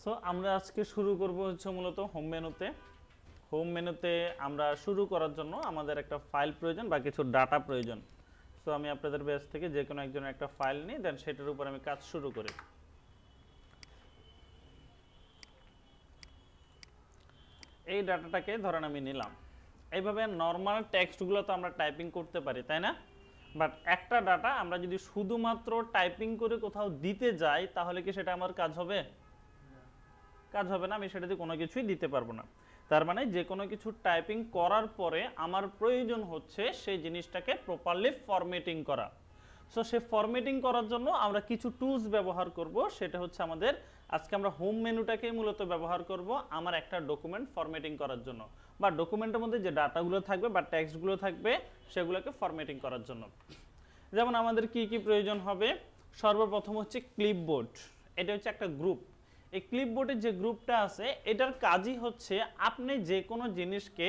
So আমরা আজকে শুরু করব হচ্ছে মূলত হোম মেনুতে। হোম মেনুতে আমরা শুরু করার জন্য আমাদের একটা ফাইল প্রয়োজন বা কিছু ডাটা প্রয়োজন। সো আমি আপনাদের ব্যাচ থেকে যে কোনো একজনের একটা ফাইল নিই, দেন সেটার উপর আমি কাজ শুরু করি। এই ডাটাটাকে ধরেন আমি নিলাম। এইভাবে নর্মাল টেক্সটগুলো তো আমরা টাইপিং করতে পারি, তাই না? বাট একটা ডাটা আমরা যদি শুধুমাত্র টাইপিং করে কোথাও দিতে যাই, তাহলে কি সেটা আমার কাজ হবে? কাজ হবে না, আমি সেটাতে কোনো কিছুই দিতে পারবো না। তার মানে যে কোনো কিছু টাইপিং করার পরে আমার প্রয়োজন হচ্ছে সেই জিনিসটাকে প্রপারলি ফরম্যাটিং করা। সো সে ফরম্যাটিং করার জন্য আমরা কিছু টুলস ব্যবহার করব। সেটা হচ্ছে আমাদের আজকে আমরা হোম মেনুটাকে মূলত ব্যবহার করব আমার একটা ডকুমেন্ট ফরম্যাটিং করার জন্য, বা ডকুমেন্টের মধ্যে যে ডাটাগুলো থাকবে বা টেক্সটগুলো থাকবে সেগুলোকে ফরম্যাটিং করার জন্য। যেমন আমাদের কি কি প্রয়োজন হবে? সর্বপ্রথম হচ্ছে ক্লিপবোর্ড। এটা হচ্ছে একটা গ্রুপ। এই ক্লিপবোর্ডের যে গ্রুপটা আছে এটার কাজই হচ্ছে আপনি যে কোনো জিনিসকে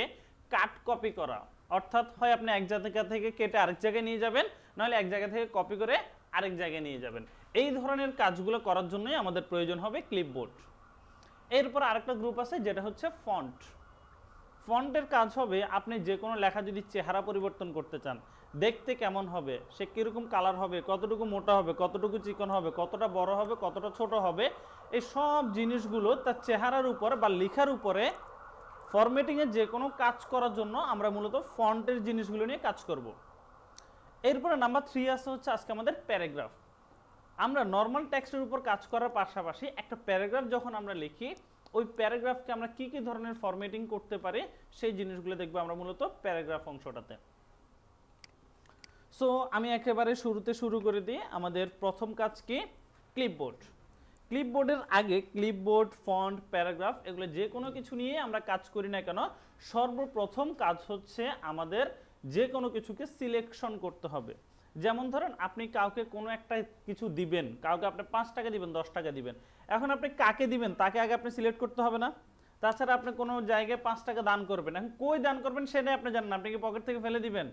কাট কপি করা, অর্থাৎ হয় আপনি এক জায়গা থেকে কেটে আরেক জায়গায় নিয়ে যাবেন, নাহলে এক জায়গা থেকে কপি করে আরেক জায়গায় নিয়ে যাবেন। এই ধরনের কাজগুলো করার জন্যই আমাদের প্রয়োজন হবে ক্লিপবোর্ড। এরপর আরেকটা গ্রুপ আছে যেটা হচ্ছে ফন্ট। ফন্টের কাজ হবে আপনি যে কোনো লেখা যদি চেহারা পরিবর্তন করতে চান, দেখতে কেমন হবে, সে কীরকম কালার হবে, কতটুকু মোটা হবে, কতটুকু চিকন হবে, কতটা বড় হবে, কতটা ছোট হবে, এই সব জিনিসগুলো তার চেহারার উপর বা লেখার উপরে ফরম্যাটিংয়ের যে কোনো কাজ করার জন্য আমরা মূলত ফন্টের জিনিসগুলো নিয়ে কাজ করব। এরপরে নাম্বার 3 আছে হচ্ছে আজকে আমাদের প্যারাগ্রাফ। আমরা নর্মাল টেক্সটের উপর কাজ করার পাশাপাশি একটা প্যারাগ্রাফ যখন আমরা লিখি, ওই প্যারাগ্রাফকে আমরা কি কি ধরনের ফরম্যাটিং করতে পারি সেই জিনিসগুলো দেখবো আমরা মূলত প্যারাগ্রাফ অংশটাতে। সো আমি একেবারে শুরুতে শুরু করে দিই। আমাদের প্রথম কাজ কি? ক্লিপবোর্ড। ক্লিপবোর্ডের আগে ক্লিপবোর্ড, ফন্ট, প্যারাগ্রাফ এগুলো যে কোনো কিছু নিয়ে আমরা কাজ করি না কেন, সর্বপ্রথম কাজ হচ্ছে আমাদের যে কোনো কিছুকে সিলেকশন করতে হবে। যেমন ধরেন আপনি কাউকে কোনো একটা কিছু দিবেন, কাউকে আপনি 5 টাকা দিবেন, 10 টাকা দিবেন, এখন আপনি কাকে দিবেন তাকে আগে আপনি সিলেক্ট করতে হবে না? তাছাড়া আপনি কোনো জায়গায় 5 টাকা দান করবেন, এখন কই দান করবেন সেটাই আপনি জানেন না, আপনি কি পকেট থেকে ফেলে দিবেন?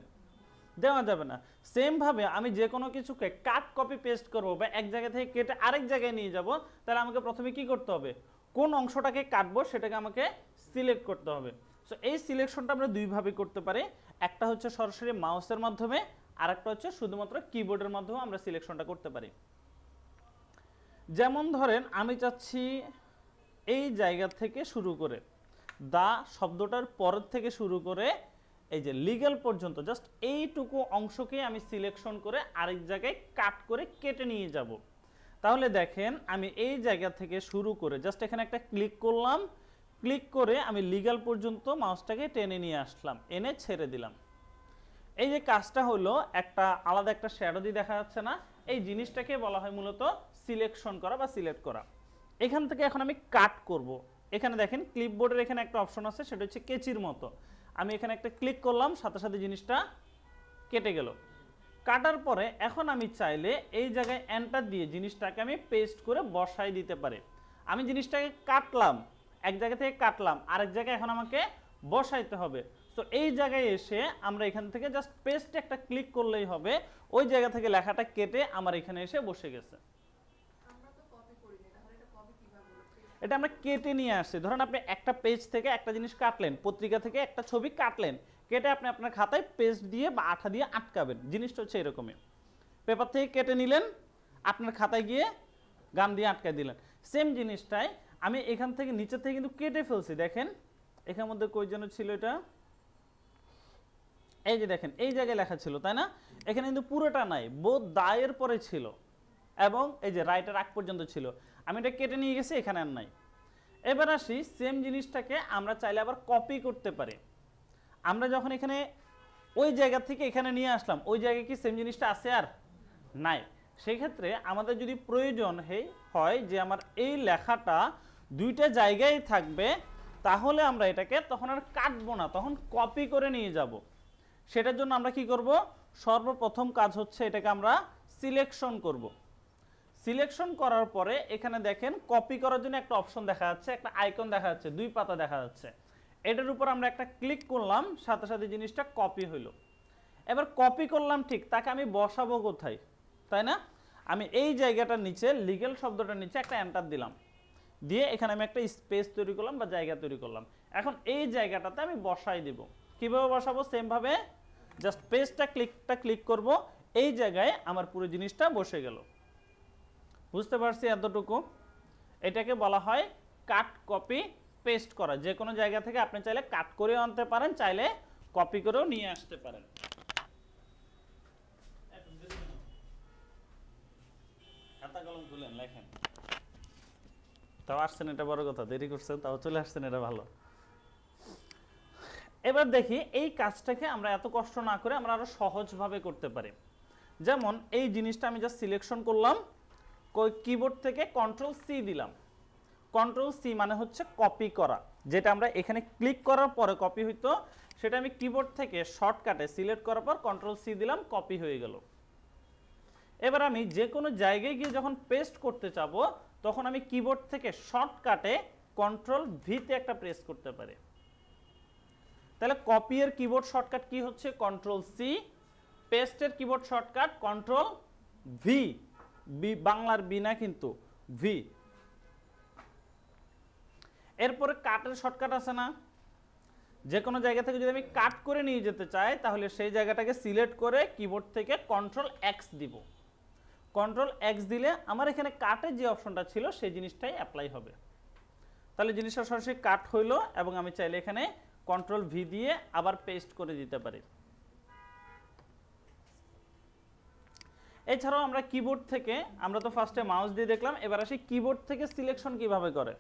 দেওয়া যাবে না। সেম ভাবে আমি যে কোনো কিছুকে কাট কপি পেস্ট করবো বা এক জায়গা থেকে কেটে আরেক জায়গায় নিয়ে যাব, তাহলে আমাকে প্রথমে কি করতে হবে? কোন অংশটাকে কাটবো সেটাকে আমাকে সিলেক্ট করতে হবে। সো এই সিলেকশনটা আমরা দুইভাবে করতে পারি। একটা হচ্ছে সরাসরি মাউসের মাধ্যমে, আর একটা হচ্ছে শুধুমাত্র কিবোর্ডের মাধ্যমে আমরা সিলেকশনটা করতে পারি। যেমন ধরেন আমি চাচ্ছি এই জায়গা থেকে শুরু করে দা শব্দটার পরের থেকে শুরু করে এই যে লিগ্যাল পর্যন্ত জাস্ট এইটুকু অংশকে আমি সিলেকশন করে আরেক জায়গায় কাট করে কেটে নিয়ে যাব। তাহলে দেখেন আমি এই জায়গা থেকে শুরু করে জাস্ট এখানে একটা ক্লিক করলাম, ক্লিক করে আমি লিগ্যাল পর্যন্ত মাউসটাকে টেনে নিয়ে আসলাম, এনে ছেড়ে দিলাম। এই যে কাজটা হলো একটা আলাদা একটা শ্যাডো দিয়ে দেখা যাচ্ছে না, এই জিনিসটাকে বলা হয় মূলত সিলেকশন করা বা সিলেক্ট করা। এখান থেকে এখন আমি কাট করব। এখানে দেখেন ক্লিপবোর্ডের এখানে একটা অপশন আছে, সেটা হচ্ছে কেচির মতো। আমি এখানে একটা ক্লিক করলাম, সাথে সাথে জিনিসটা কেটে গেল। কাটার পরে এখন আমি চাইলে এই জায়গায় এন্টার দিয়ে জিনিসটাকে আমি পেস্ট করে বসাই দিতে পারি। আমি জিনিসটাকে কাটলাম, এক জায়গা থেকে কাটলাম, আরেক জায়গায় এখন আমাকে বসাইতে হবে। সো এই জায়গায় এসে আমরা এখান থেকে জাস্ট পেস্টে একটা ক্লিক করলেই হবে, ওই জায়গা থেকে লেখাটা কেটে আমার এখানে এসে বসে গেছে। এটা আমরা কেটে নিয়ে আসছি। ধরেন আপনি একটা পেজ থেকে একটা জিনিস কাটলেন, পত্রিকা থেকে একটা ছবি কাটলেন, কেটে আপনি আপনার খাতায় পেস্ট দিয়ে বা আঠা দিয়ে আটকাবেন। জিনিসটা হচ্ছে এরকমই, পেপার থেকে কেটে নিলেন, আপনার খাতায় গিয়ে গাম দিয়ে আটকায় দিলেন। সেম জিনিসটাই আমি এখান থেকে নিচে থেকে কিন্তু কেটে ফেলছি। দেখেন এখানের মধ্যে কই যেন ছিল এটা, এই যে দেখেন এই জায়গায় লেখা ছিল, তাই না? এখানে কিন্তু পুরোটা নাই, বোধ দায়ের পরে ছিল এবং এই যে রাইটের আগ পর্যন্ত ছিল। আমি এটা কেটে নিয়ে গেছি, এখানে আর নাই। এবার আসি, সেম জিনিসটাকে আমরা চাইলে আবার কপি করতে পারি। আমরা যখন এখানে ওই জায়গা থেকে এখানে নিয়ে আসলাম, ওই জায়গায় কি সেম জিনিসটা আছে? আর নাই। সেই ক্ষেত্রে আমাদের যদি প্রয়োজন হয় যে আমার এই লেখাটা দুইটা জায়গায় থাকবে, তাহলে আমরা এটাকে তখন আর কাটবো না, তখন কপি করে নিয়ে যাব। সেটার জন্য আমরা কি করব? সর্বপ্রথম কাজ হচ্ছে এটাকে আমরা সিলেকশন করব। সিলেকশন করার পরে এখানে দেখেন কপি করার জন্য একটা অপশন দেখা যাচ্ছে, একটা আইকন দেখা যাচ্ছে, 2 পাতা দেখা যাচ্ছে। এটার উপর আমরা একটা ক্লিক করলাম, সাথে সাথে জিনিসটা কপি হইলো। এবার কপি করলাম ঠিক, তাকে আমি বসাবো কোথায়, তাই না? আমি এই জায়গাটার নিচে লিগ্যাল শব্দটার নিচে একটা এন্টার দিলাম। দিয়ে এখানে আমি একটা স্পেস তৈরি করলাম বা জায়গা তৈরি করলাম। এখন এই জায়গাটাতে আমি বসাই দিব। কিভাবে বসাবো? সেম ভাবে জাস্ট পেজটা ক্লিক করব, এই জায়গায় আমার পুরো জিনিসটা বসে গেল। বুঝতে পারছি এতটুকু? এটাকে বলা হয় কাট কপি পেস্ট করা। যে কোনো জায়গা থেকে আপনি চাইলে কাট করেও আনতে পারেন, চাইলে কপি করেও নিয়ে আসতে পারেন। খাতা কলম খুলেন, লেখেন। তাও আসছেন, এটা বড় কথা। দেরি করছেন, তাও চলে আসছেন, এটা ভালো। এবার দেখি এই কাজটাকে আমরা এত কষ্ট না করে আমরা আরো সহজভাবে করতে পারি। যেমন এই জিনিসটা আমি জাস্ট সিলেকশন করলাম, কিবোর্ড থেকে কন্ট্রোল সি দিলাম। কন্ট্রোল সি মানে হচ্ছে কপি করা। যেটা আমরা এখানে ক্লিক করার পরে কপি হইতো, সেটা আমি কিবোর্ড থেকে শর্টকাটে সিলেক্ট করার পর কন্ট্রোল সি দিলাম, কপি হয়ে গেল। এবার আমি যে কোনো জায়গায় গিয়ে যখন পেস্ট করতে চাবো, তখন আমি কিবোর্ড থেকে শর্টকাটে কন্ট্রোল ভিতে একটা প্রেস করতে পারি। তাহলে কপি এর কিবোর্ড শর্টকাট কি হচ্ছে? Control C. পেস্টের কিবোর্ড শর্টকাট কন্ট্রোল ভি। বাংলার বি না কিন্তু, ভি। এরপরে কাটের শর্টকাট আছে না? যে কোনো জায়গা থেকে যদি আমি কাট করে নিয়ে যেতে চাই, তাহলে সেই জায়গাটাকে সিলেক্ট করে কিবোর্ড থেকে কন্ট্রোল এক্স দিব। কন্ট্রোল এক্স দিলে আমার এখানে কাটের যে অপশনটা ছিল সেই জিনিসটাই অ্যাপ্লাই হবে। তাহলে জিনিসটা সরাসরি কাট হইলো, এবং আমি চাইলে এখানে কন্ট্রোল ভি দিয়ে আবার পেস্ট করে দিতে পারি। এছাড়াও আমরা কিবোর্ড থেকে, আমরা তো ফার্স্টে মাউস দিয়ে দেখলাম, এবার আসি কিবোর্ড থেকে সিলেকশন কিভাবে করে।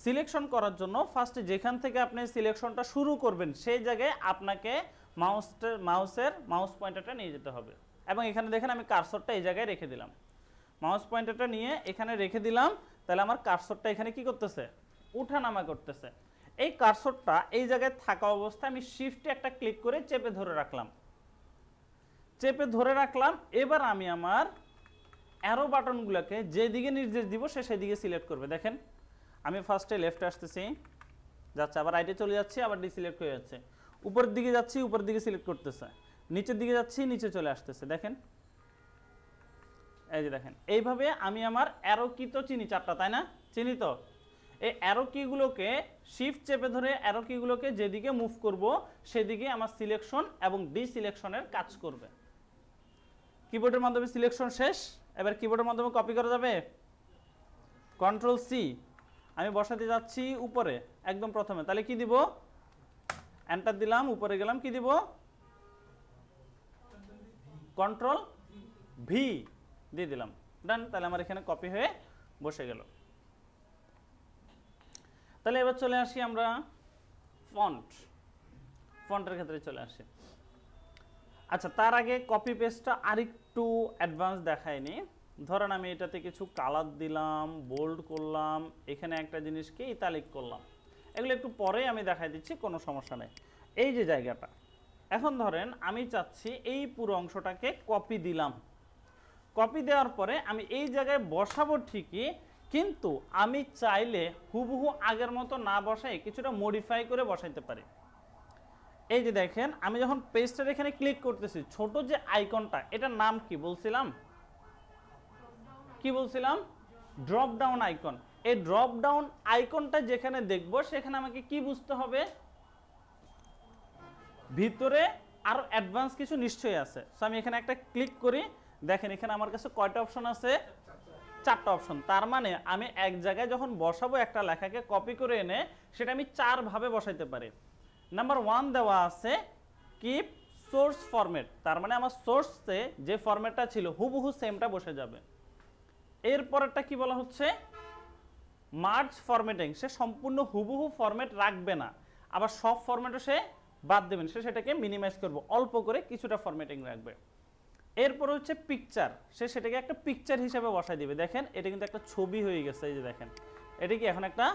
সিলেকশন করার জন্য ফার্স্টে যেখান থেকে আপনি সিলেকশনটা শুরু করবেন সেই জায়গায় আপনাকে মাউস পয়েন্টারটা নিয়ে যেতে হবে। এবং এখানে দেখেন আমি কার্সরটা এই জায়গায় রেখে দিলাম। মাউস পয়েন্টারটা নিয়ে এখানে রেখে দিলাম, তাহলে আমার কার্সরটা এখানে কি করতেছে? উঠানামা করতেছে। এই কার্সরটা এই জায়গায় থাকা অবস্থায় আমি শিফটে একটা ক্লিক করে চেপে ধরে রাখলাম। চেপে ধরে রাখলাম। এবার আমি আমার অ্যারো বাটনগুলোকে যেদিকে নির্দেশ দিব সে সেদিকে সিলেক্ট করবে। দেখেন আমি ফার্স্টে লেফটে আসতেছি, যাচ্ছে, আবার রাইটে চলে যাচ্ছি, আবার ডিসিলেক্ট হয়ে যাচ্ছে। উপরের দিকে যাচ্ছি, উপরের দিকে সিলেক্ট করতেছে। নিচের দিকে যাচ্ছি, নিচে চলে আসতেছে। দেখেন, এই যে দেখেন, এইভাবে আমি আমার অ্যারো কি তো চিনি চারটা, তাই না? চিনি তো। এই অ্যারো কিগুলোকে শিফট চেপে ধরে অ্যারো কিগুলোকে যেদিকে মুভ করব সেদিকে আমার সিলেকশন এবং ডিসিলেকশনের কাজ করবে। কিবোর্ডের মাধ্যমে সিলেকশন শেষ, এবার কিবোর্ডের মাধ্যমে কপি করা যাবে। কন্ট্রোল সি, আমি বসাতে যাচ্ছি উপরে একদম প্রথমে, তাহলে কি দিব? এন্টার দিলাম, উপরে গেলাম, কি দিব? কন্ট্রোল ভি দিয়ে দিলাম, ডান। তাহলে আমার এখানে কপি হয়ে বসে গেল। তাহলে এবার চলে আসি আমরা ফন্টের ক্ষেত্রে চলে আসি। আচ্ছা, তার আগে কপি পেস্টটা আরেকটু অ্যাডভান্স দেখায়নি। ধরেন আমি এটাতে কিছু কালার দিলাম, বোল্ড করলাম, এখানে একটা জিনিসকে ইতালিক করলাম, এগুলো একটু পরে আমি দেখাই দিচ্ছি, কোনো সমস্যা নেই। এই যে জায়গাটা, এখন ধরেন আমি চাচ্ছি এই পুরো অংশটাকে কপি দিলাম। কপি দেওয়ার পরে আমি এই জায়গায় বসাবো ঠিকই, কিন্তু আমি চাইলে হুবহু আগের মতো না বসাই কিছুটা মডিফাই করে বসাইতে পারি। এই যে দেখেন, আমি যখন পেজটার এখানে ক্লিক করতেছি, ছোট যে আইকনটা, এটার নাম কি বলছিলাম? কি বলছিলাম? Drop down icon. এই ড্রপ ডাউন আইকনটা যেখানে দেখব সেখানে আমাকে কি বুঝতে হবে? ভিতরে আরো অ্যাডভান্স কিছু নিশ্চয়ই আছে। সো আমি এখানে একটা ক্লিক করি, দেখেন এখানে আমার কাছে কয়টা অপশন আছে? চারটা অপশন। তার মানে আমি এক জায়গায় যখন বসাবো একটা লেখাকে কপি করে এনে সেটা আমি চার ভাবে বসাইতে পারি। নাম্বার 1 দেওয়া আছে কিপ সোর্স ফরম্যাট, তার মানে আমার সোর্সে যে ফরম্যাটটা ছিল হুবহু সেমটা বসে যাবে। এরপরেরটা কি বলা হচ্ছে? মার্জ ফরম্যাটিং, সে সম্পূর্ণ হুবহু ফরম্যাট রাখবে না, আবার সব ফরম্যাটও সে বাদ দেবেন, সে সেটাকে মিনিমাইজ করবে, অল্প করে কিছুটা ফরম্যাটিং রাখবে। এরপর হচ্ছে পিকচার, সে সেটাকে একটা পিকচার হিসেবে বসাই দিবে। দেখেন এটা কিন্তু একটা ছবি হয়ে গেছে, এই যে দেখেন এটা কি এখন একটা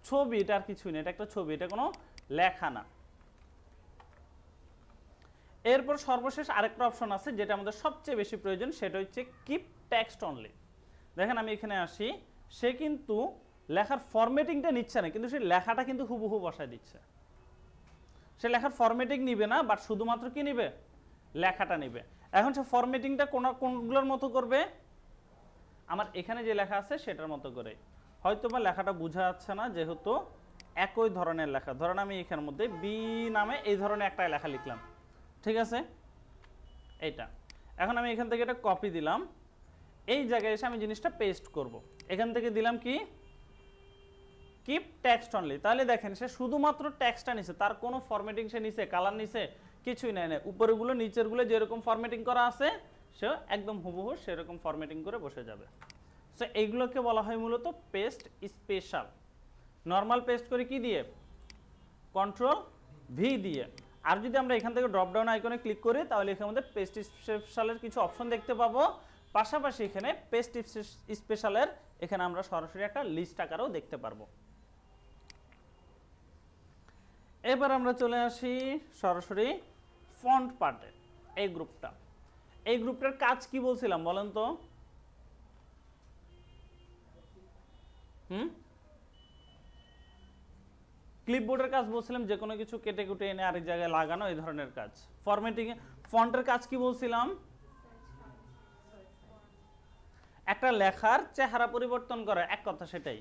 ছবি, এটা আর কিছুই না, এটা একটা ছবি, এটা কোনো লেখা না। এরপর সর্বশেষ আরেকটা অপশন আছে যেটা আমাদের সবচেয়ে বেশি প্রয়োজন, সেটা হচ্ছে কিপ টেক্সট অনলি। দেখেন আমি এখানে আসি, সে কিন্তু লেখার ফরম্যাটিংটা নিচ্ছে না, কিন্তু সেই লেখাটা কিন্তু হুবহু বসায় দিচ্ছে। সে লেখার ফরম্যাটিং নিবে না, বাট শুধুমাত্র কি নিবে? লেখাটা নিবে। এখন সে ফরম্যাটিংটা কোনগুলোর মতো করবে? আমার এখানে যে লেখা আছে সেটার মতো করে। হয়তো বা লেখাটা বোঝা যাচ্ছে না, যেহেতু একই ধরনের লেখা। ধরেন আমি এখানের মধ্যে বি নামে এই ধরনের একটা লেখা লিখলাম, ঠিক আছে, এইটা। এখন আমি এখান থেকে এটা কপি দিলাম, এই জায়গায় এসে আমি জিনিসটা পেস্ট করব। এখান থেকে দিলাম কি কিপ টেক্সট অনলি। তাহলে দেখেন সে শুধুমাত্র টেক্সটটা নিছে, তার কোনো ফরম্যাটিং সে নিছে, কালার নিছে, কিছুই নাই। উপরেরগুলো নিচেরগুলো যেরকম ফরম্যাটিং করা আছে সে একদম হুবহু সেরকম ফরম্যাটিং করে বসে যাবে। সো এইগুলোকে বলা হয় মূলত পেস্ট স্পেশাল। নর্মাল পেস্ট করে কি দিয়ে? কন্ট্রোল ভি দিয়ে। আর যদি আমরা এখান থেকে ড্রপ ডাউন আইকনে ক্লিক করি তাহলে এখানে আমাদের পেস্ট স্পেশালের কিছু অপশন দেখতে পাবো। পাশাপাশি এখানে পেস্ট স্পেশালের এখানে আমরা সরাসরি একটা লিস্ট আকারেও দেখতে পারবো। এবার আমরা চলে আসি সরাসরি ফন্ট পার্টে। এই গ্রুপটার কাজ কি বলছিলাম বলেন তো? ক্লিপবোর্ডের কাজ বলছিলাম, যে কোনো কিছু কেটে কুটে এনে আরেক জায়গায় লাগানো, এই ধরনের কাজ। ফরম্যাটিং এ ফন্টের কাজ কি বলছিলাম? একটা লেখার চেহারা পরিবর্তন করা, এক কথা সেটাই।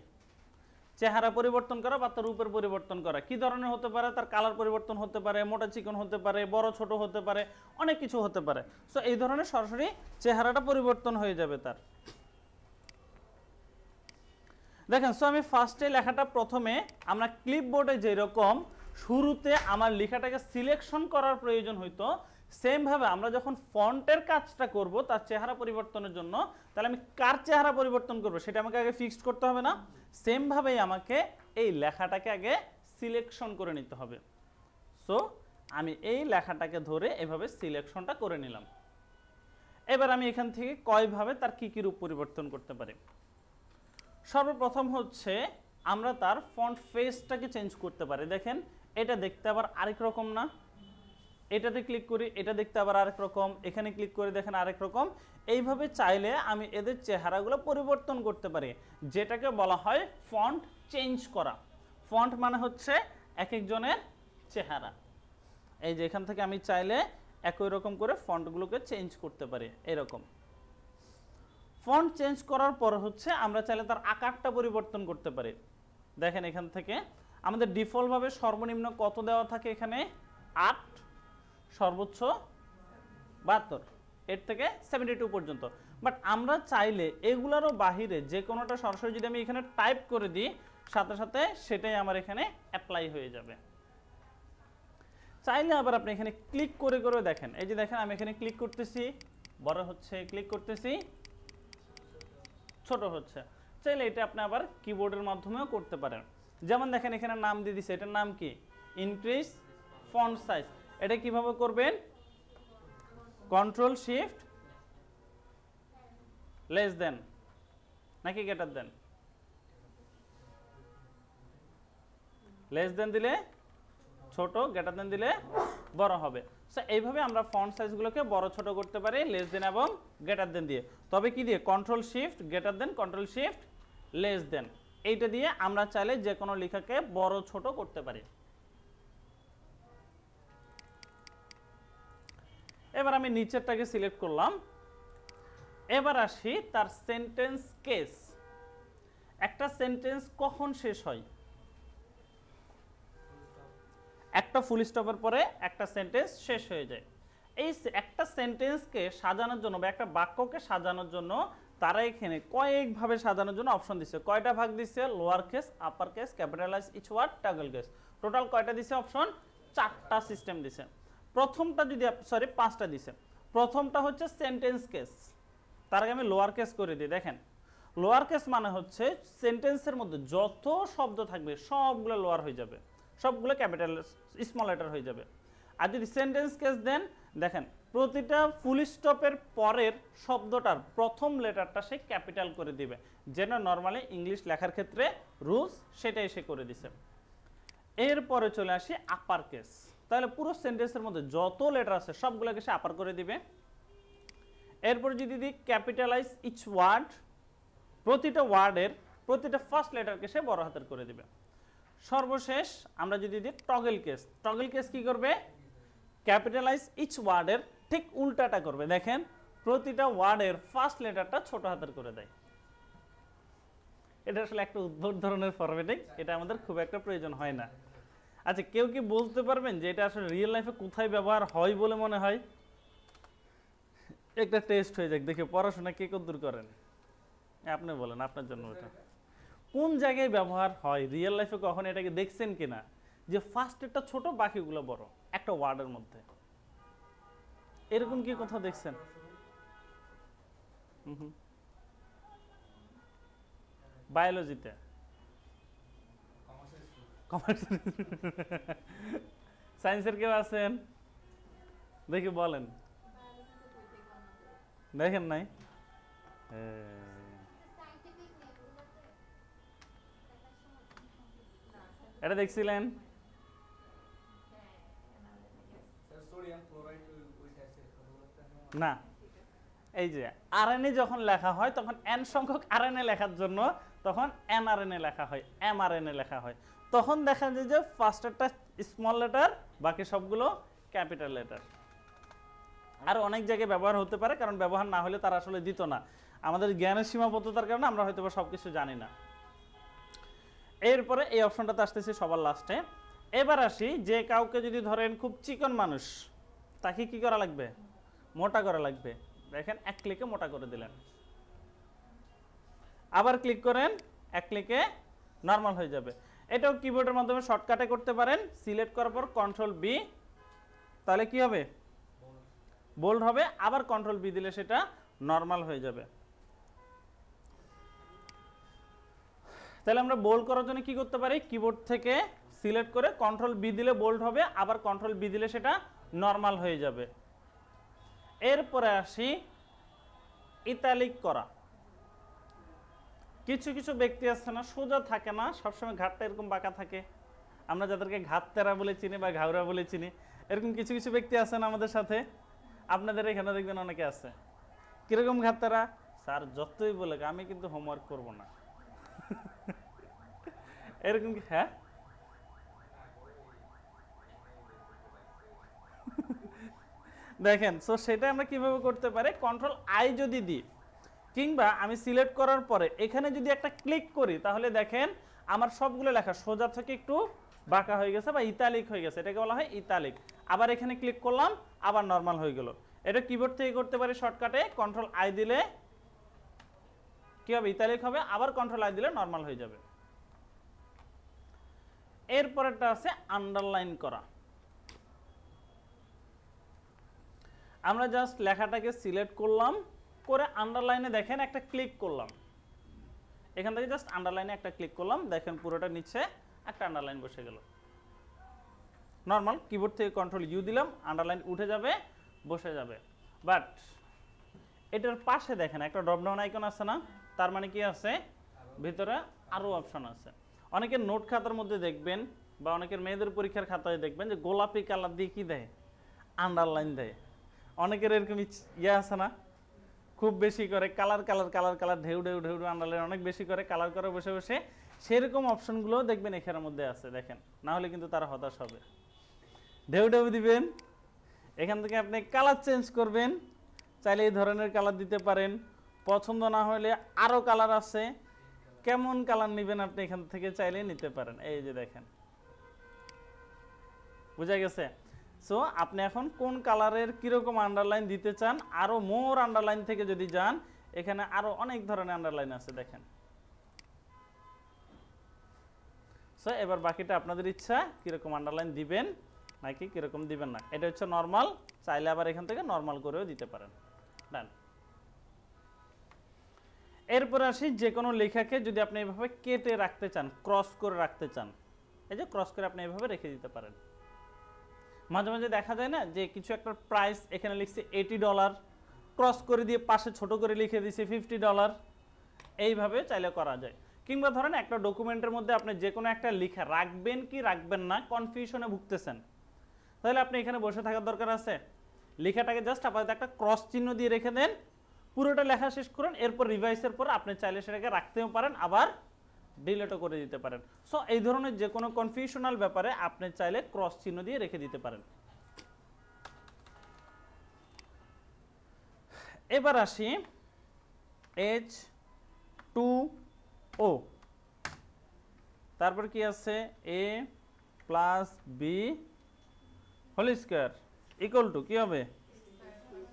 চেহারা পরিবর্তন করা বা তার রূপের পরিবর্তন করা। কি ধরনের হতে পারে? তার কালার পরিবর্তন হতে পারে, মোটা চিকন হতে পারে, বড় ছোট হতে পারে, অনেক কিছু হতে পারে। সো এই ধরনের সরাসরি চেহারাটা পরিবর্তন হয়ে যাবে তার। দেখেন, সো আমি ফার্স্টে লেখাটা প্রথমে আমরা ক্লিপবোর্ডে যেরকম শুরুতে আমার লেখাটাকে সিলেকশন করার প্রয়োজন হইতো, সেম ভাবে আমরা যখন ফন্টের কাজটা করব তার চেহারা পরিবর্তনের জন্য, তাহলে আমি কার চেহারা পরিবর্তন করব সেটা আমাকে আগে ফিক্সড করতে হবে না? সেম ভাবেই আমাকে এই লেখাটাকে আগে সিলেকশন করে নিতে হবে। সো আমি এই লেখাটাকে ধরে এভাবে সিলেকশনটা করে নিলাম। এবার আমি এখান থেকে কয়ভাবে তার কি কি রূপ পরিবর্তন করতে পারি। সর্বপ্রথম হচ্ছে আমরা তার ফন্ট ফেসটাকে চেঞ্জ করতে পারি। দেখেন, এটা দেখতে আবার আরেক রকম না? এটাতে ক্লিক করি, এটা দেখতে আবার আরেক রকম, এখানে ক্লিক করে দেখেন আরেক রকম। এইভাবে চাইলে আমি এদের চেহারাগুলো পরিবর্তন করতে পারি, যেটাকে বলা হয় ফন্ট চেঞ্জ করা। ফন্ট মানে হচ্ছে এক একজনের চেহারা। এই যে এখান থেকে আমি চাইলে একই রকম করে ফন্টগুলোকে চেঞ্জ করতে পারি, এরকম। ফন্ট চেঞ্জ করার পর হচ্ছে আমরা চাইলে তার আকারটা পরিবর্তন করতে পারি। দেখেন, এখান থেকে আমাদের ডিফল্টভাবে সর্বনিম্ন কত দেওয়া থাকে? এখানে 8, সর্বোচ্চ 72, এর থেকে 72 পর্যন্ত। বাট আমরা চাইলে এগুলারও বাহিরে যে কোনোটা সরাসরি যদি আমি এখানে টাইপ করে দিই, সাথে সাথে সেটাই আমার এখানে অ্যাপ্লাই হয়ে যাবে। চাইলে আবার আপনি এখানে ক্লিক করে করে দেখেন, এই যে দেখেন আমি এখানে ক্লিক করতেছি, বড় হচ্ছে, ক্লিক করতেছি, ছোট হচ্ছে। চাইলে এটা আপনি আবার কিবোর্ডের মাধ্যমেও করতে পারেন। যেমন দেখেন এখানে নাম দিয়ে দিছে, এটার নাম কি? Increase font size. এটা কিভাবে করবেন? কন্ট্রোল শিফট লেস দেন নাকি গ্রেটার দেন? লেস দেন দিলে ছোট, গ্রেটার দেন দিলে বড় হবে। সো এইভাবে আমরা ফন্ট সাইজগুলোকে বড় ছোট করতে পারি লেস দেন এবং গ্রেটার দেন দিয়ে। তবে কি দিয়ে? Control shift greater than, control shift less than, এইটা দিয়ে আমরা চাইলে যে কোনো লেখাকে বড় ছোট করতে পারি। এবার আমি নিচেরটাকে সিলেক্ট করলাম। এবার আসি তার সেন্টেন্স কেস। একটা সেন্টেন্স কখন শেষ হয়? একটা ফুল স্টপের পরে একটা সেন্টেন্স শেষ হয়ে যায়। এই একটা সেন্টেন্সকে সাজানোর জন্য বা একটা বাক্যকে সাজানোর জন্য তারা এখানে কয়েকভাবে সাজানোর জন্য অপশন দিচ্ছে। কয়টা ভাগ দিচ্ছে? Lower case, upper case, capitalise, each word, toggle case. Total কয়টা দিছে অপশন? 4টা সিস্টেম দিছে। প্রথমটা যদি সরি 5টা দিছে। প্রথমটা হচ্ছে সেন্টেন্স কেস। তার আগে আমি লোয়ার কেস করে দিই। দেখেন, লোয়ার কেস মানে হচ্ছে সেন্টেন্সের মধ্যে যত শব্দ থাকবে সবগুলো লোয়ার হয়ে যাবে, সবগুলো ক্যাপিটাল স্মল লেটার হয়ে যাবে। আর যদি সেন্টেন্স কেস দেন, দেখেন প্রতিটা ফুল স্টপের পরের শব্দটার প্রথম লেটারটা সে ক্যাপিটাল করে দিবে, যেটা নর্মালি ইংলিশ লেখার ক্ষেত্রে রুলস, সেটাই সে করে দিছে। এরপরে চলে আসি আপার কেস। তাহলে পুরো সেন্টেন্সের মধ্যে যত লেটার আছে সবগুলোকে সে আপার করে দিবে। এরপর যদি দিই ক্যাপিটালাইজ ইচ ওয়ার্ড, প্রতিটা ওয়ার্ডের প্রতিটা ফার্স্ট লেটারকে সে বড় হাতের করে দিবে। সর্বশেষ আমরা যদি দিই টগল কেস। টগল কেস কি করবে? ক্যাপিটালাইজ ইচ ওয়ার্ডের ঠিক উল্টাটা করবে। দেখেন, প্রতিটা ওয়ার্ডের ফার্স্ট লেটারটা ছোট হাতের করে দেয়। এটা আসলে একটা উদ্ভট ধরনের ফরম্যাটিং, এটা আমাদের খুব একটা প্রয়োজন হয় না। আচ্ছা, কেউ কি বলতে পারবেন যে এটা আসলে রিয়েল লাইফে কোথায় ব্যবহার হয় বলে মনে হয়? একটা টেস্ট হয়ে যাক, দেখে পড়াশোনা কে কদ্দূর করেন। আপনি বলেন, আপনার জন্য ওটা কোন জায়গায় ব্যবহার হয় রিয়েল লাইফে, কখন এটাকে দেখছেন কিনা যে ফার্স্ট একটা ছোট বাকিগুলো বড় একটা ওয়ার্ডের মধ্যে? এরকম কি কোথাও দেখছেন? বায়োলজিতে, কমার্স, সায়েন্সের কেউ আছেন? দেখি বলেন। দেখেন নাই? এটা দেখছিলেন? না, এই যে আরএনএ যখন লেখা হয় তখন এন সংখ্যক আরএনএ লেখার জন্য তখন এমআরএনএ লেখা হয়, এমআরএনএ লেখা হয়। তখন দেখা যায় যে ফার্স্টেরটা স্মল লেটার, বাকি সবগুলো ক্যাপিটাল লেটার। আর অনেক জায়গায় ব্যবহার হতে পারে, কারণ ব্যবহার না হলে তারা আসলে দিত না। আমাদের জ্ঞানের সীমাবদ্ধতার কারণে আমরা হয়তো সবকিছু জানি না। এরপরে এই অপশনটাতে আসতেছি সবার লাস্টে। এবার আসি, যে কাউকে যদি ধরেন খুব চিকন মানুষ, তাকে কি করা লাগবে? মোটা করা লাগবে। দেখেন, এক ক্লিকে মোটা করে দিলেন, আবার ক্লিক করেন, এক ক্লিকে নরমাল হয়ে যাবে। এটাও কিবোর্ডের মাধ্যমে শর্টকাটে করতে পারেন। সিলেক্ট করার পর কন্ট্রোল বি, তাহলে কি হবে? বোল্ড হবে। আবার কন্ট্রোল বি দিলে সেটা নরমাল হয়ে যাবে। তাহলে আমরা বোল্ড করার জন্য কি করতে পারি? কিবোর্ড থেকে সিলেক্ট করে কন্ট্রোল বি দিলে বোল্ড হবে, আবার কন্ট্রোল বি দিলে সেটা নরমাল হয়ে যাবে। এরপরে আসি ইতালিক করা। কিছু কিছু ব্যক্তি আছে না, সোজা থাকে না, সবসময় ঘাটটা এরকম বাঁকা থাকে। আমরা যাদেরকে ঘাত তেরা বলে চিনি বা ঘাওড়া বলে চিনি, এরকম কিছু কিছু ব্যক্তি আছেন আমাদের সাথে। আপনাদের এখানে দেখবেন অনেকে আছে। কিরকম ঘাত তেরা? স্যার যতই বলে আমি কিন্তু হোমওয়ার্ক করব না, এরকম কি? হ্যাঁ, দেখেন। সো সেটা আমরা কিভাবে করতে পারি? কন্ট্রোল আই যদি দিই, কিংবা আমি সিলেক্ট করার পরে এখানে যদি একটা ক্লিক করি, তাহলে দেখেন আমার সবগুলো লেখা সোজা থেকে একটু বাঁকা হয়ে গেছে বা ইতালিক হয়ে গেছে, এটাকে বলা হয় ইতালিক। আবার এখানে ক্লিক করলাম, আবার নরমাল হয়ে গেল। এটা কিবোর্ড থেকে করতে পারি শর্টকাটে। কন্ট্রোল আই দিলে কি হবে? ইতালিক হবে। আবার কন্ট্রোল আই দিলে নরমাল হয়ে যাবে। এরপরেরটা আছে আন্ডারলাইন করা। আমরা জাস্ট লেখাটাকে সিলেক্ট করলাম, করে আন্ডারলাইনে দেখেন একটা ক্লিক করলাম, এখান থেকে জাস্ট আন্ডারলাইনে একটা ক্লিক করলাম, দেখেন পুরোটা নিচে একটা আন্ডারলাইন বসে গেল। নরমাল কিবোর্ড থেকে কন্ট্রোল ইউ দিলাম, আন্ডারলাইন উঠে যাবে, বসে যাবে। বাট এটার পাশে দেখেন একটা ড্রপ ডাউন আইকন আছে না? তার মানে কি আছে? ভিতরে আরো অপশন আছে। অনেকের নোট খাতার মধ্যে দেখবেন, বা অনেকের মেয়েদের পরীক্ষার খাতায় দেখবেন যে গোলাপি কালার দিয়ে কি দেয়? আন্ডারলাইন দেয়। অনেকের এরকম ইয়ে আছে না, খুব বেশি করে কালার কালার কালার কালার ঢেউ ঢেউ ঢেউ আন্ডারলাইন অনেক বেশি করে কালার করে বসে বসে, সেরকম অপশনগুলো দেখবেন এখানের মধ্যে আছে। দেখেন, না হলে কিন্তু তারা হতাশ হবে। ঢেউ ঢেউ দিবেন, এখান থেকে আপনি কালার চেঞ্জ করবেন, চাইলে এই ধরনের কালার দিতে পারেন। পছন্দ না হলে আরও কালার আছে, কেমন কালার নেবেন আপনি এখান থেকে চাইলে নিতে পারেন। এই যে দেখেন, বুঝা গেছে? সো আপনি এখন কোন কালারের কিরকম আন্ডারলাইন দিতে চান, আরো মোর আন্ডারলাইন থেকে যদি যান, এখানে আরো অনেক ধরনের আন্ডারলাইন আছে দেখেন। সো এবার বাকিটা আপনাদের ইচ্ছা, কিরকম আন্ডারলাইন দিবেন নাকি কিরকম দিবেন না। এটা হচ্ছে নরমাল, চাইলে আবার এখান থেকে নরমাল করেও দিতে পারেন। ডান। এরপরে আসি, যে কোনো লেখাকে যদি আপনি এভাবে কেটে রাখতে চান, ক্রস করে রাখতে চান, এই যে ক্রস করে আপনি এভাবে রেখে দিতে পারেন। মাঝে মাঝে দেখা যায় না যে কিছু একটা প্রাইস এখানে লিখছে $80, ক্রস করে দিয়ে পাশে ছোট করে লিখে দিয়েছে $50, এইভাবে চাইলে করা যায়। কিংবা ধরেন একটা ডকুমেন্টের মধ্যে আপনি যে কোনো একটা লেখা রাখবেন কি রাখবেন না, কনফিউশনে ভুগতেছেন, তাহলে আপনি এখানে বসে থাকার দরকার আছে? লেখাটাকে জাস্ট আপাতত একটা ক্রস চিহ্ন দিয়ে রেখে দেন, পুরোটা লেখা শেষ করেন, এরপর রিভাইসের পর আপনি চাইলে সেটাকে রাখতেও পারেন, আবার ডিলিটও করে দিতে পারেন। সো এই ধরনের যে কোনো কনফিউশনাল ব্যাপারে আপনি চাইলে ক্রস চিহ্ন দিয়ে রেখে দিতে পারেন। এবার আসি H2O, তারপর কি আছে a plus B whole square equal to কি হবে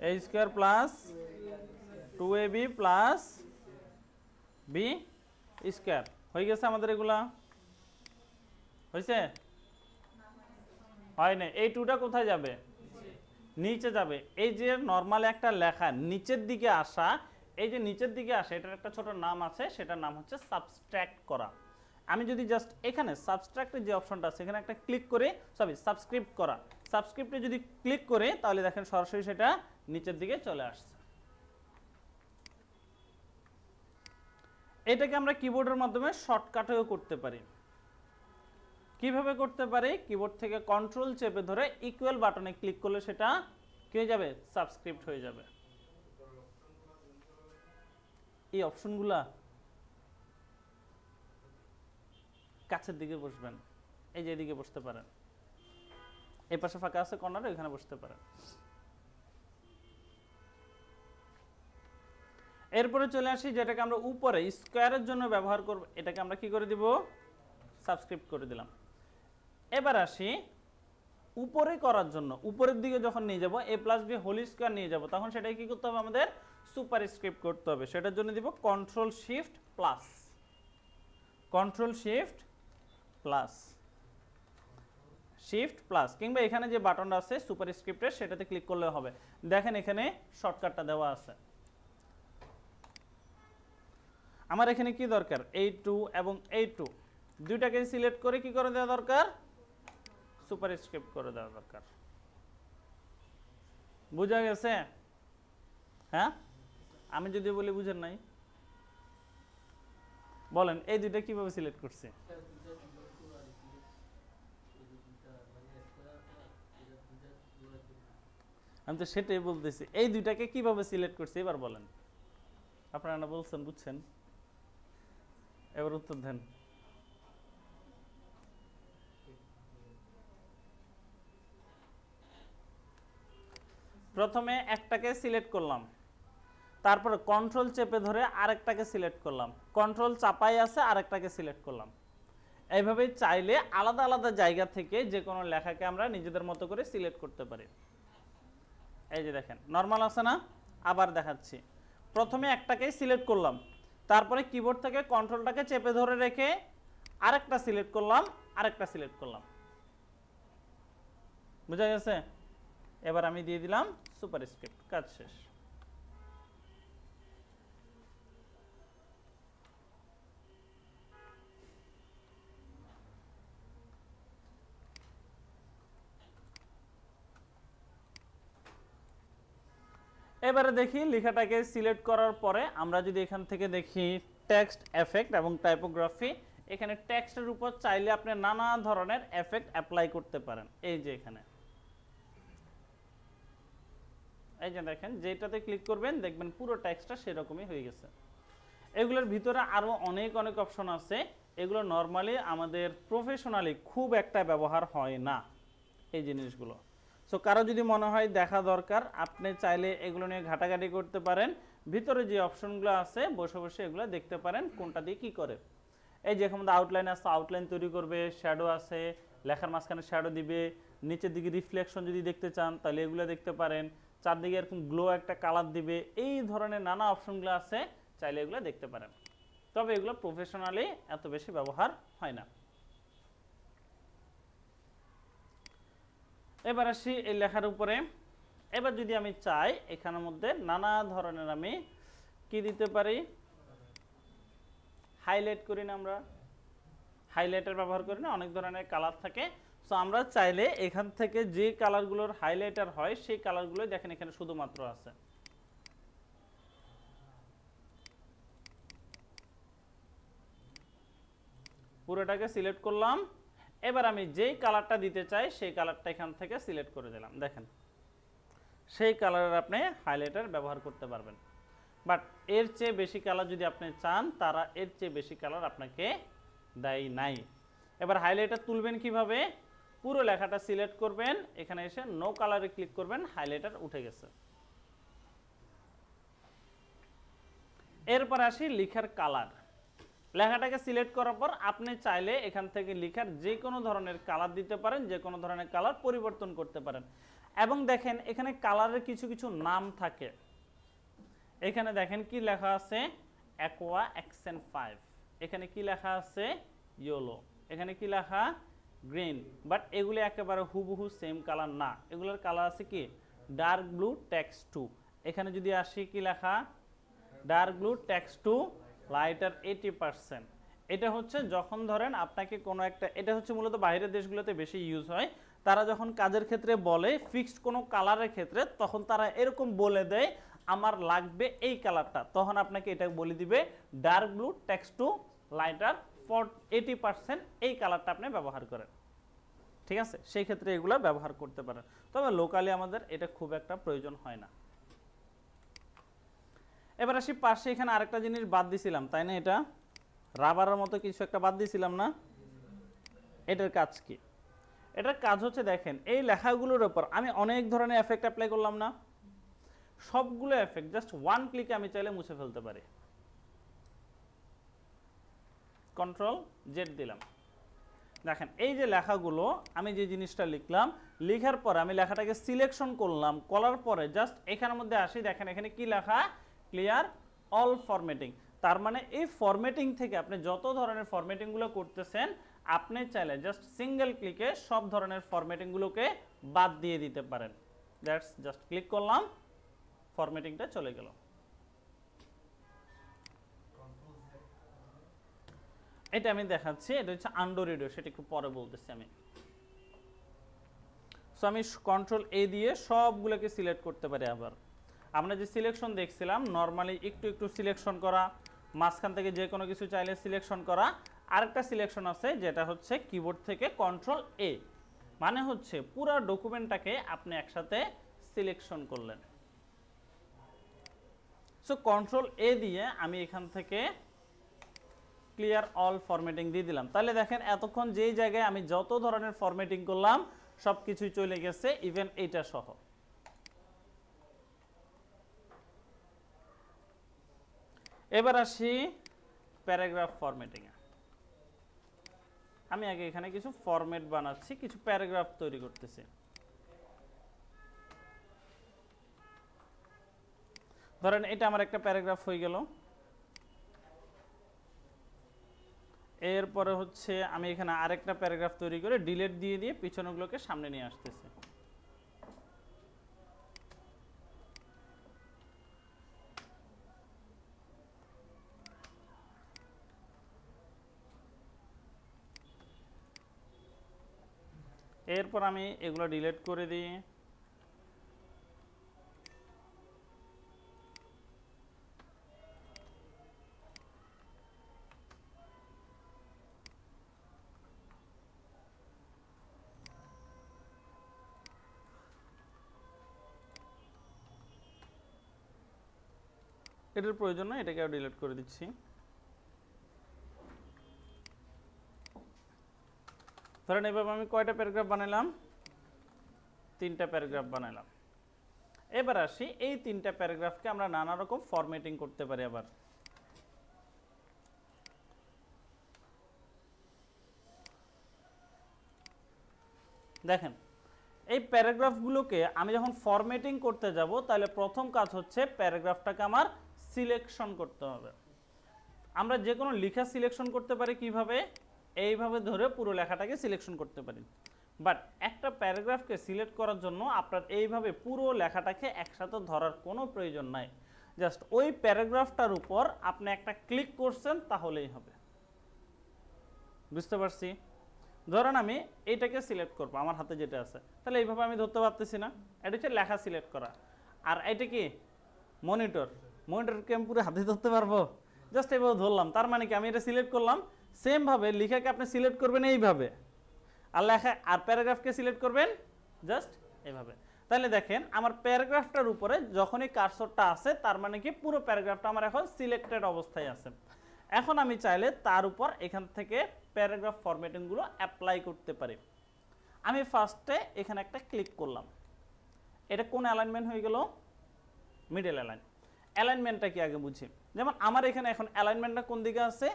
a square plus 2ab plus b square হয়ে গেছে আমাদের এগুলা হয়েছে হয় না এই টুটা কোথায় যাবে নিচে যাবে এই যে নরমাল একটা লেখা নিচের দিকে আসা এই যে নিচের দিকে আসে এটার একটা ছোট নাম আছে সেটার নাম হচ্ছে সাবট্রাক্ট করা আমি যদি জাস্ট এখানে সাবট্রাক্টের যে অপশনটা আছে এখানে একটা ক্লিক করে সাবস্ক্রিপ্ট করা সাবস্ক্রিপ্টে যদি ক্লিক করে তাহলে দেখেন সরাসরি সেটা নিচের দিকে চলে আসছে এটাকে আমরা কিবোর্ডের মাধ্যমে শর্টকাটেও করতে পারি কিভাবে করতে পারি কিবোর্ড থেকে কন্ট্রোল চেপে ধরে ইকুয়াল বাটনে ক্লিক করলে সেটা কি হয়ে যাবে সাবস্ক্রিপ্ট হয়ে যাবে এই অপশনগুলা কাছের দিকে বসবেন এই যে এদিকে বসতে পারেন এই পাশে ফাঁকা আছে কর্নারে ওখানে বসতে পারেন এরপরে চলে আসি যেটাকে আমরা উপরে স্কয়ারের জন্য ব্যবহার করব এটাকে আমরা কি করে দিব সাবস্ক্রিপ্ট করে দিলাম এবার আসি উপরে করার জন্য উপরের দিকে যখন নিয়ে যাব a plus b whole square নিয়ে যাব তখন সেটাকে কি করতে হবে আমাদের সুপারস্ক্রিপ্ট করতে হবে সেটার জন্য দিব control shift plus shift plus কিংবা এখানে যে বাটনটা আছে সুপারস্ক্রিপ্টের সেটাতে ক্লিক করলে হবে দেখেন এখানে শর্টকাটটা দেওয়া আছে আমার এখানে কি দরকার a2 এবং a2 দুইটাকে সিলেক্ট করে কি করে দেওয়া দরকার সুপারস্ক্রিপ্ট করে দেওয়া দরকার বুঝা গেছে হ্যাঁ আমি যদি বলি বুঝেন নাই বলেন এই দুইটা কিভাবে সিলেক্ট করছি আমি তো সেটাই বলতেছি এই দুইটাকে কিভাবে সিলেক্ট করছি এবার বলেন আপনারা না বলছেন বুঝছেন এবার উত্তর দেন প্রথমে একটাকে সিলেক্ট করলাম তারপর কন্ট্রোল চেপে ধরে আরেকটাকে সিলেক্ট করলাম কন্ট্রোল চাপাই আছে আরেকটাকে সিলেক্ট করলাম এইভাবে চাইলে আলাদা আলাদা জায়গা থেকে যে কোনো লেখাকে আমরা নিজেদের মতো করে সিলেক্ট করতে পারি এই যে দেখেন নরমাল আছে না আবার দেখাচ্ছি প্রথমে একটাকে সিলেক্ট করলাম তারপরে কিবোর্ড থেকে কন্ট্রোলটাকে চেপে ধরে রেখে আরেকটা সিলেক্ট করলাম বুঝা গেছে এবার আমি দিয়ে দিলাম সুপারস্ক্রিপ্ট কাজ শেষ এবারে দেখি লেখাটাকে সিলেক্ট করার পরে আমরা যদি এখান থেকে দেখি টেক্সট এফেক্ট এবং টাইপোগ্রাফি এখানে টেক্সটের উপর চাইলে আপনি নানা ধরনের এফেক্ট অ্যাপ্লাই করতে পারেন এই যে এখানে এই যে দেখেন যেটাতে ক্লিক করবেন দেখবেন পুরো টেক্সটটা সেরকমই হয়ে গেছে এগুলোর ভিতরে আরো অনেক অপশন আছে এগুলো নরমালি আমাদের প্রফেশনালি খুব একটা ব্যবহার হয় না এই জিনিসগুলো সো কারো যদি মনে হয় দেখা দরকার আপনি চাইলে এগুলো নিয়ে ঘাটাঘাটি করতে পারেন ভিতরে যে অপশনগুলো আছে বসে বসে এগুলো দেখতে পারেন কোনটা দিয়ে কি করে এই যে এখানে আউটলাইন আছে আউটলাইন তৈরি করবে শ্যাডো আছে লেখার মাঝখানে শ্যাডো দিবে নিচের দিকে রিফ্লেকশন যদি দেখতে চান তাহলে এগুলো দেখতে পারেন চারদিকে এরকম গ্লো একটা কালার দিবে এই ধরনের নানা অপশনগুলো আছে চাইলে এগুলো দেখতে পারেন তবে এগুলো প্রফেশনালি এত বেশি ব্যবহার হয় না এবার আসি এই লেখার উপরে এবার যদি আমি চাই এখানের মধ্যে নানা ধরনের আমি কি দিতে পারি হাইলাইট করি না আমরা হাইলাইটার ব্যবহার করি না অনেক ধরনের কালার থাকে সো আমরা চাইলে এখান থেকে যে কালারগুলোর হাইলাইটার হয় সেই কালারগুলো দেখেন এখানে শুধুমাত্র আছে পুরোটাকে সিলেক্ট করলাম এবার আমি যেই কালারটা দিতে চাই সেই কালারটা এখান থেকে সিলেক্ট করে দিলাম দেখেন সেই কালারের আপনি হাইলাইটার ব্যবহার করতে পারবেন বাট এর চেয়ে বেশি কালার যদি আপনি চান তারা এর চেয়ে বেশি কালার আপনাকে দেয় নাই এবার হাইলাইটার তুলবেন কিভাবে পুরো লেখাটা সিলেক্ট করবেন এখানে এসে নো কালারে ক্লিক করবেন হাইলাইটার উঠে গেছে এরপর আসি লেখার কালার লেখাটাকে সিলেক্ট করার পর আপনি চাইলে এখান থেকে লেখার যে কোনো ধরনের কালার দিতে পারেন, যে কোনো ধরনের কালার পরিবর্তন করতে পারেন। এবং দেখেন এখানে কালারের কিছু কিছু নাম থাকে। এখানে দেখেন কি লেখা আছে, অ্যাকোয়া অ্যাকসেন্ট 5, এখানে কি লেখা আছে, ইয়েলো, এখানে কি লেখা, গ্রিন। বাট এগুলি একেবারে হুবহু সেম কালার না, এগুলোর কালার আছে কি ডার্ক ব্লু টেক্সট 2। এখানে যদি আসি কি লেখা, ডার্ক ব্লু টেক্সট 2 লাইটার 80%। এটা হচ্ছে যখন ধরেন আপনাকে কোনো একটা, এটা হচ্ছে মূলত বাইরের দেশগুলোতে বেশি ইউজ হয়, তারা যখন কাজের ক্ষেত্রে বলে ফিক্সড কোনো কালারের ক্ষেত্রে, তখন তারা এরকম বলে দেয় আমার লাগবে এই কালারটা, তখন আপনাকে এটা বলে দিবে ডার্ক ব্লু টেক্সট 2 লাইটার 80%, এই কালারটা আপনি ব্যবহার করেন। ঠিক আছে, সেই ক্ষেত্রে এগুলো ব্যবহার করতে পারেন, তবে লোকালি আমাদের এটা খুব একটা প্রয়োজন হয় না। এবার আসি পাশে, এখানে আরেকটা জিনিস বাদ দিছিলাম তাই না, এটা রাবারের মতো কিছু একটা বাদ দিছিলাম না, এটার কাজ কি? এটার কাজ হচ্ছে দেখেন এই লেখাগুলোর উপর আমি অনেক ধরনের এফেক্ট অ্যাপ্লাই করলাম না, সবগুলো এফেক্ট জাস্ট ওয়ান ক্লিকে আমি চাইলে মুছে ফেলতে পারি। কন্ট্রোল জেড দিলাম, দেখেন এই যে লেখাগুলো আমি যে জিনিসটা লিখলাম, লেখার পর আমি লেখাটাকে সিলেকশন করলাম, করার পরে জাস্ট এখানের মধ্যে আসি, দেখেন এখানে কি লেখা, ক্লিয়ার অল ফরম্যাটিং। তার মানে এই ফরম্যাটিং থেকে আপনি যত ধরনের ফরম্যাটিংগুলো করতেছেন, আপনি চাইলে জাস্ট সিঙ্গেল ক্লিকে সব ধরনের ফরম্যাটিংগুলোকে বাদ দিয়ে দিতে পারেন। দ্যাটস জাস্ট ক্লিক করলাম, ফরম্যাটিংটা চলে গেল। এটা আমি দেখাচ্ছি, এটা হচ্ছে আন্ডো রেডিও, সেটা একটু পরে বলতেছি আমি। সো আমি কন্ট্রোল এ দিয়ে সবগুলোকে সিলেক্ট করতে পারি। আবার আমরা যে সিলেকশন দেখছিলাম নর্মালি একটু একটু সিলেকশন করা, মাঝখান থেকে যে কোনো কিছু চাইলে সিলেকশন করা, আরেকটা সিলেকশন আছে যেটা হচ্ছে কিবোর্ড থেকে কন্ট্রোল এ, মানে হচ্ছে পুরো ডকুমেন্টটাকে আপনি একসাথে সিলেকশন করলেন। সো কন্ট্রোল এ দিয়ে আমি এখান থেকে ক্লিয়ার অল ফরম্যাটিং দিয়ে দিলাম, তাহলে দেখেন এতক্ষণ যেই জায়গায় আমি যত ধরনের ফরম্যাটিং করলাম সব কিছুই চলে গেছে, ইভেন এইটা সহ। এবার আসি প্যারাগ্রাফ ফরম্যাটিং এ। আমি আগে এখানে কিছু ফরম্যাট বানাচ্ছি, কিছু প্যারাগ্রাফ তৈরি করতেছি। ধরেন এটা আমার একটা প্যারাগ্রাফ হয়ে গেল, এরপরে হচ্ছে আমি এখানে আরেকটা প্যারাগ্রাফ তৈরি করে ডিলিট দিয়ে দিয়ে পিছনগুলোকে সামনে নিয়ে আসতেছি। এরপর আমি এগুলো ডিলিট করে দিই। এটার প্রয়োজন নয়, এটাকে ডিলিট করে দিচ্ছি। ধরেন এভাবে আমি কয়টা প্যারাগ্রাফ বানালাম, 3টা প্যারাগ্রাফ বানালাম। এবার আসি এই 3টা প্যারাগ্রাফকে আমরা নানা রকম ফরম্যাটিং করতে পারি। আবার দেখেন এই প্যারাগ্রাফগুলোকে আমি যখন ফরম্যাটিং করতে যাব, তাহলে প্রথম কাজ হচ্ছে প্যারাগ্রাফটাকে আমার সিলেকশন করতে হবে। আমরা যে কোনো লেখা সিলেকশন করতে পারি কিভাবে, এইভাবে ধরে পুরো লেখাটাকে সিলেকশন করতে পারি। বাট একটা প্যারাগ্রাফকে সিলেক্ট করার জন্য আপনার এইভাবে পুরো লেখাটাকে একসাথে ধরার কোনো প্রয়োজন নাই, জাস্ট ওই প্যারাগ্রাফটার উপর আপনি একটা ক্লিক করছেন তাহলেই হবে। বুঝতে পারছি? ধরেন আমি এইটাকে সিলেক্ট করবো, আমার হাতে যেটা আছে, তাহলে এইভাবে আমি ধরতে পারতেছি না, এটা হচ্ছে লেখা সিলেক্ট করা। আর এটা কি মনিটর, মনিটরকে আমি পুরো হাতে ধরতে পারবো, জাস্ট এইভাবে ধরলাম, তার মানে কি আমি এটা সিলেক্ট করলাম। সেমভাবে লেখাকে আপনি সিলেক্ট করবেন এইভাবে, আর লেখা আর প্যারাগ্রাফকে সিলেক্ট করবেন জাস্ট এইভাবে। তাহলে দেখেন আমার প্যারাগ্রাফটার উপরে যখনই কার্সরটা আছে, তার মানে কি পুরো প্যারাগ্রাফটা আমার এখন সিলেক্টেড অবস্থায় আছে। এখন আমি চাইলে তার উপর এখান থেকে প্যারাগ্রাফ ফরম্যাটিংগুলো অ্যাপ্লাই করতে পারি। আমি ফার্স্টে এখানে একটা ক্লিক করলাম, এটা কোন অ্যালাইনমেন্ট হয়ে গেল, মিডল অ্যালাইন। অ্যালাইনমেন্টটা কি আগে বুঝি, যেমন আমার এখানে এখন অ্যালাইনমেন্টটা কোন দিকে আছে,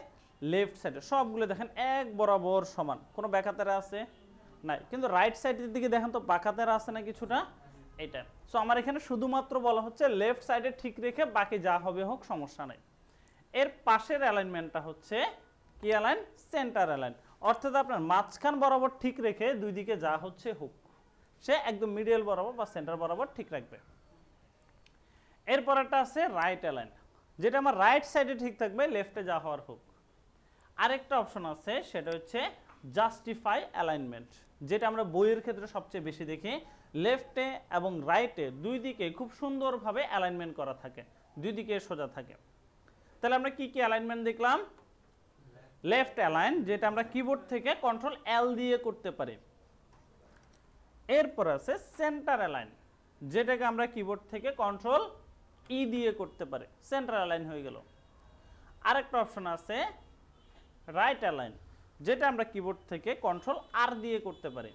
লেফট সাইডে সবগুলো দেখেন এক বরাবর সমান, কোনো ব্যাকাতেরা আছে নাই, কিন্তু রাইট সাইডের দিকে দেখেন তো বাঁকাতেরা আছে না কিছুটা, এটা। সো আমার এখানে শুধুমাত্র বলা হচ্ছে লেফট সাইডে ঠিক রেখে বাকি যা হবে হোক সমস্যা নাই। এর পাশের অ্যালাইনমেন্টটা হচ্ছে কি অ্যালাইন? সেন্টার অ্যালাইন, অর্থাৎ আপনার মাঝখান বরাবর ঠিক রেখে দুই দিকে যা হচ্ছে হোক সে একদম মিডিয়াল বরাবর বা সেন্টার বরাবর ঠিক রাখবে। এরপর একটা আছে রাইট অ্যালাইন, যেটা আমার রাইট সাইডে ঠিক থাকবে লেফটে যা হওয়ার হোক। আরেকটা অপশন আছে সেটা হচ্ছে জাস্টিফাই অ্যালাইনমেন্ট, যেটা আমরা বইয়ের ক্ষেত্রে সবচেয়ে বেশি দেখি। লেফটে এবং রাইটে দুই দিকে খুব সুন্দরভাবে অ্যালাইনমেন্ট করা থাকে, দুই দিকে সোজা থাকে। তাহলে আমরা কি কি অ্যালাইনমেন্ট দেখলাম? লেফট অ্যালাইন, যেটা আমরা কিবোর্ড থেকে কন্ট্রোল এল দিয়ে করতে পারি। এরপর আছে সেন্টার অ্যালাইন, যেটাকে আমরা কিবোর্ড থেকে কন্ট্রোল ই দিয়ে করতে পারি, সেন্টার অ্যালাইন হয়ে গেল। আরেকটা অপশন আছে রাইট অ্যালাইন, যেটা আমরা কিবোর্ড থেকে কন্ট্রোল আর দিয়ে করতে পারি।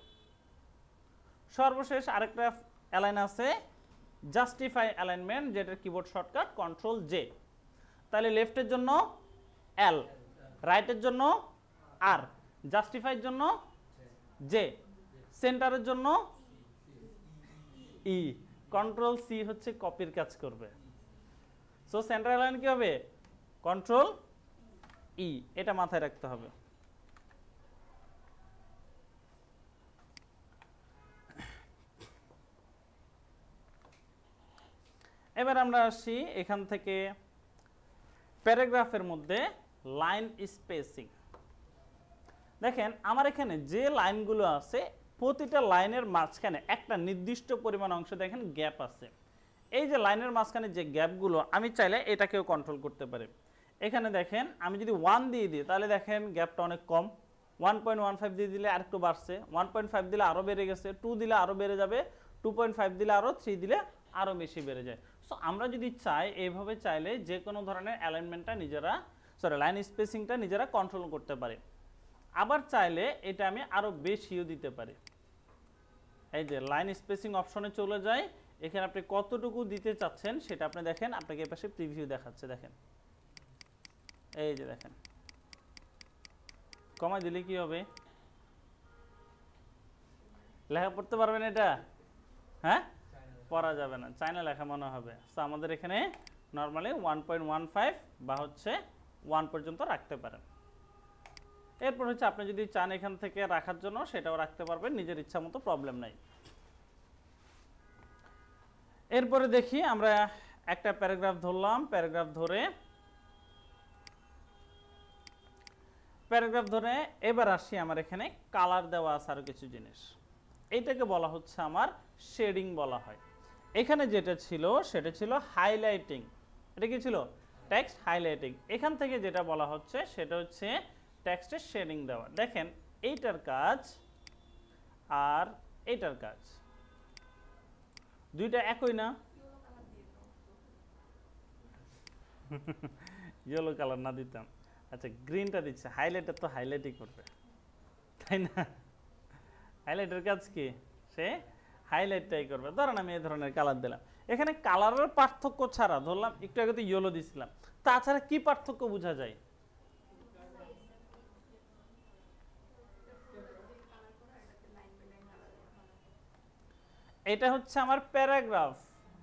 সর্বশেষ আরেকটা অ্যালাইন আছে জাস্টিফাই অ্যালাইনমেন্ট, যেটার কিবোর্ড শর্টকাট কন্ট্রোল জে। তাহলে লেফটের জন্য এল, রাইটের জন্য আর, জাস্টিফাইয়ের জন্য জে, সেন্টারের জন্য ই, কন্ট্রোল সি হচ্ছে কপির কাজ করবে। সো সেন্টার অ্যালাইন কি হবে? কন্ট্রোল ই, এটা মাথায় রাখতে হবে। এবার আমরা আসি এখান থেকে প্যারাগ্রাফের মধ্যে লাইন স্পেসিং। দেখেন আমার এখানে যে লাইনগুলো আছে প্রতিটা লাইনের মাঝখানে একটা নির্দিষ্ট পরিমাণ অংশ দেখেন গ্যাপ আছে। এই যে লাইনের মাঝখানে যে গ্যাপগুলো আমি চাইলে এটাকেও কন্ট্রোল করতে পারি। এখানে দেখেন আমি যদি 1 দিয়ে দিই তাহলে দেখেন গ্যাপটা অনেক কম, 1.15 দিয়ে দিলে আরেকটু বাড়ছে, 1.5 দিলে আরও বেড়ে গেছে, 2 দিলে আরও বেড়ে যাবে, 2.5 দিলে আরও, 3 দিলে আরও বেশি বেড়ে যায়। সো আমরা যদি চাই এইভাবে চাইলে যে কোনো ধরনের অ্যালাইনমেন্টটা নিজেরা লাইন স্পেসিংটা নিজেরা কন্ট্রোল করতে পারি। আবার চাইলে এটা আমি আরও বেশিও দিতে পারি। এই যে লাইন স্পেসিং অপশনে চলে যায়, এখানে আপনি কতটুকু দিতে চাচ্ছেন সেটা আপনি দেখেন, আপনাকে এর পাশে প্রিভিউ দেখাচ্ছে দেখেন। এই যে দেখেন কমাই দিলে কি হবে? লেখা পড়তে পারবেন এটা? হ্যাঁ, পড়া যাবে না, চাইনা লেখা মনে হবে। সো আমাদের এখানে নর্মালি 1.15 বা হচ্ছে 1 পর্যন্ত রাখতে পারেন। এরপর হচ্ছে আপনি যদি চান এখান থেকে রাখার জন্য সেটাও রাখতে পারবেন, নিজের ইচ্ছা মতো, প্রবলেম নাই। এরপরে দেখি আমরা একটা প্যারাগ্রাফ ধরলাম, প্যারাগ্রাফ ধরে এবার আসি আমার এখানে কালার দেওয়া আছে আরো কিছু জিনিস। এইটাকে বলা হচ্ছে আমার শেডিং বলা হয়। এখানে যেটা ছিল সেটা ছিল হাইলাইটিং। এটা কি ছিল? Text highlighting. এখান থেকে যেটা বলা হচ্ছে সেটা হচ্ছে টেক্সটের শেডিং দেওয়া। দেখেন এইটার কাজ আর এইটার কাজ দুইটা একই না? ইয়েলো কালার না দিতাম, আচ্ছা গ্রিনটা দিচ্ছে, হাইলাইটার তো হাইলাইটই করবে তাই না? হাইলাইটের কাজ কি? সে হাইলাইটটাই করবে। ধরেন আমি এই ধরনের কালার দিলাম, এখানে কালারের পার্থক্য ছাড়া ধরলাম একটু আগে তো ইয়েলো দিছিলাম, তাছাড়া কি পার্থক্য বোঝা যায়? এটা হচ্ছে আমার প্যারাগ্রাফ,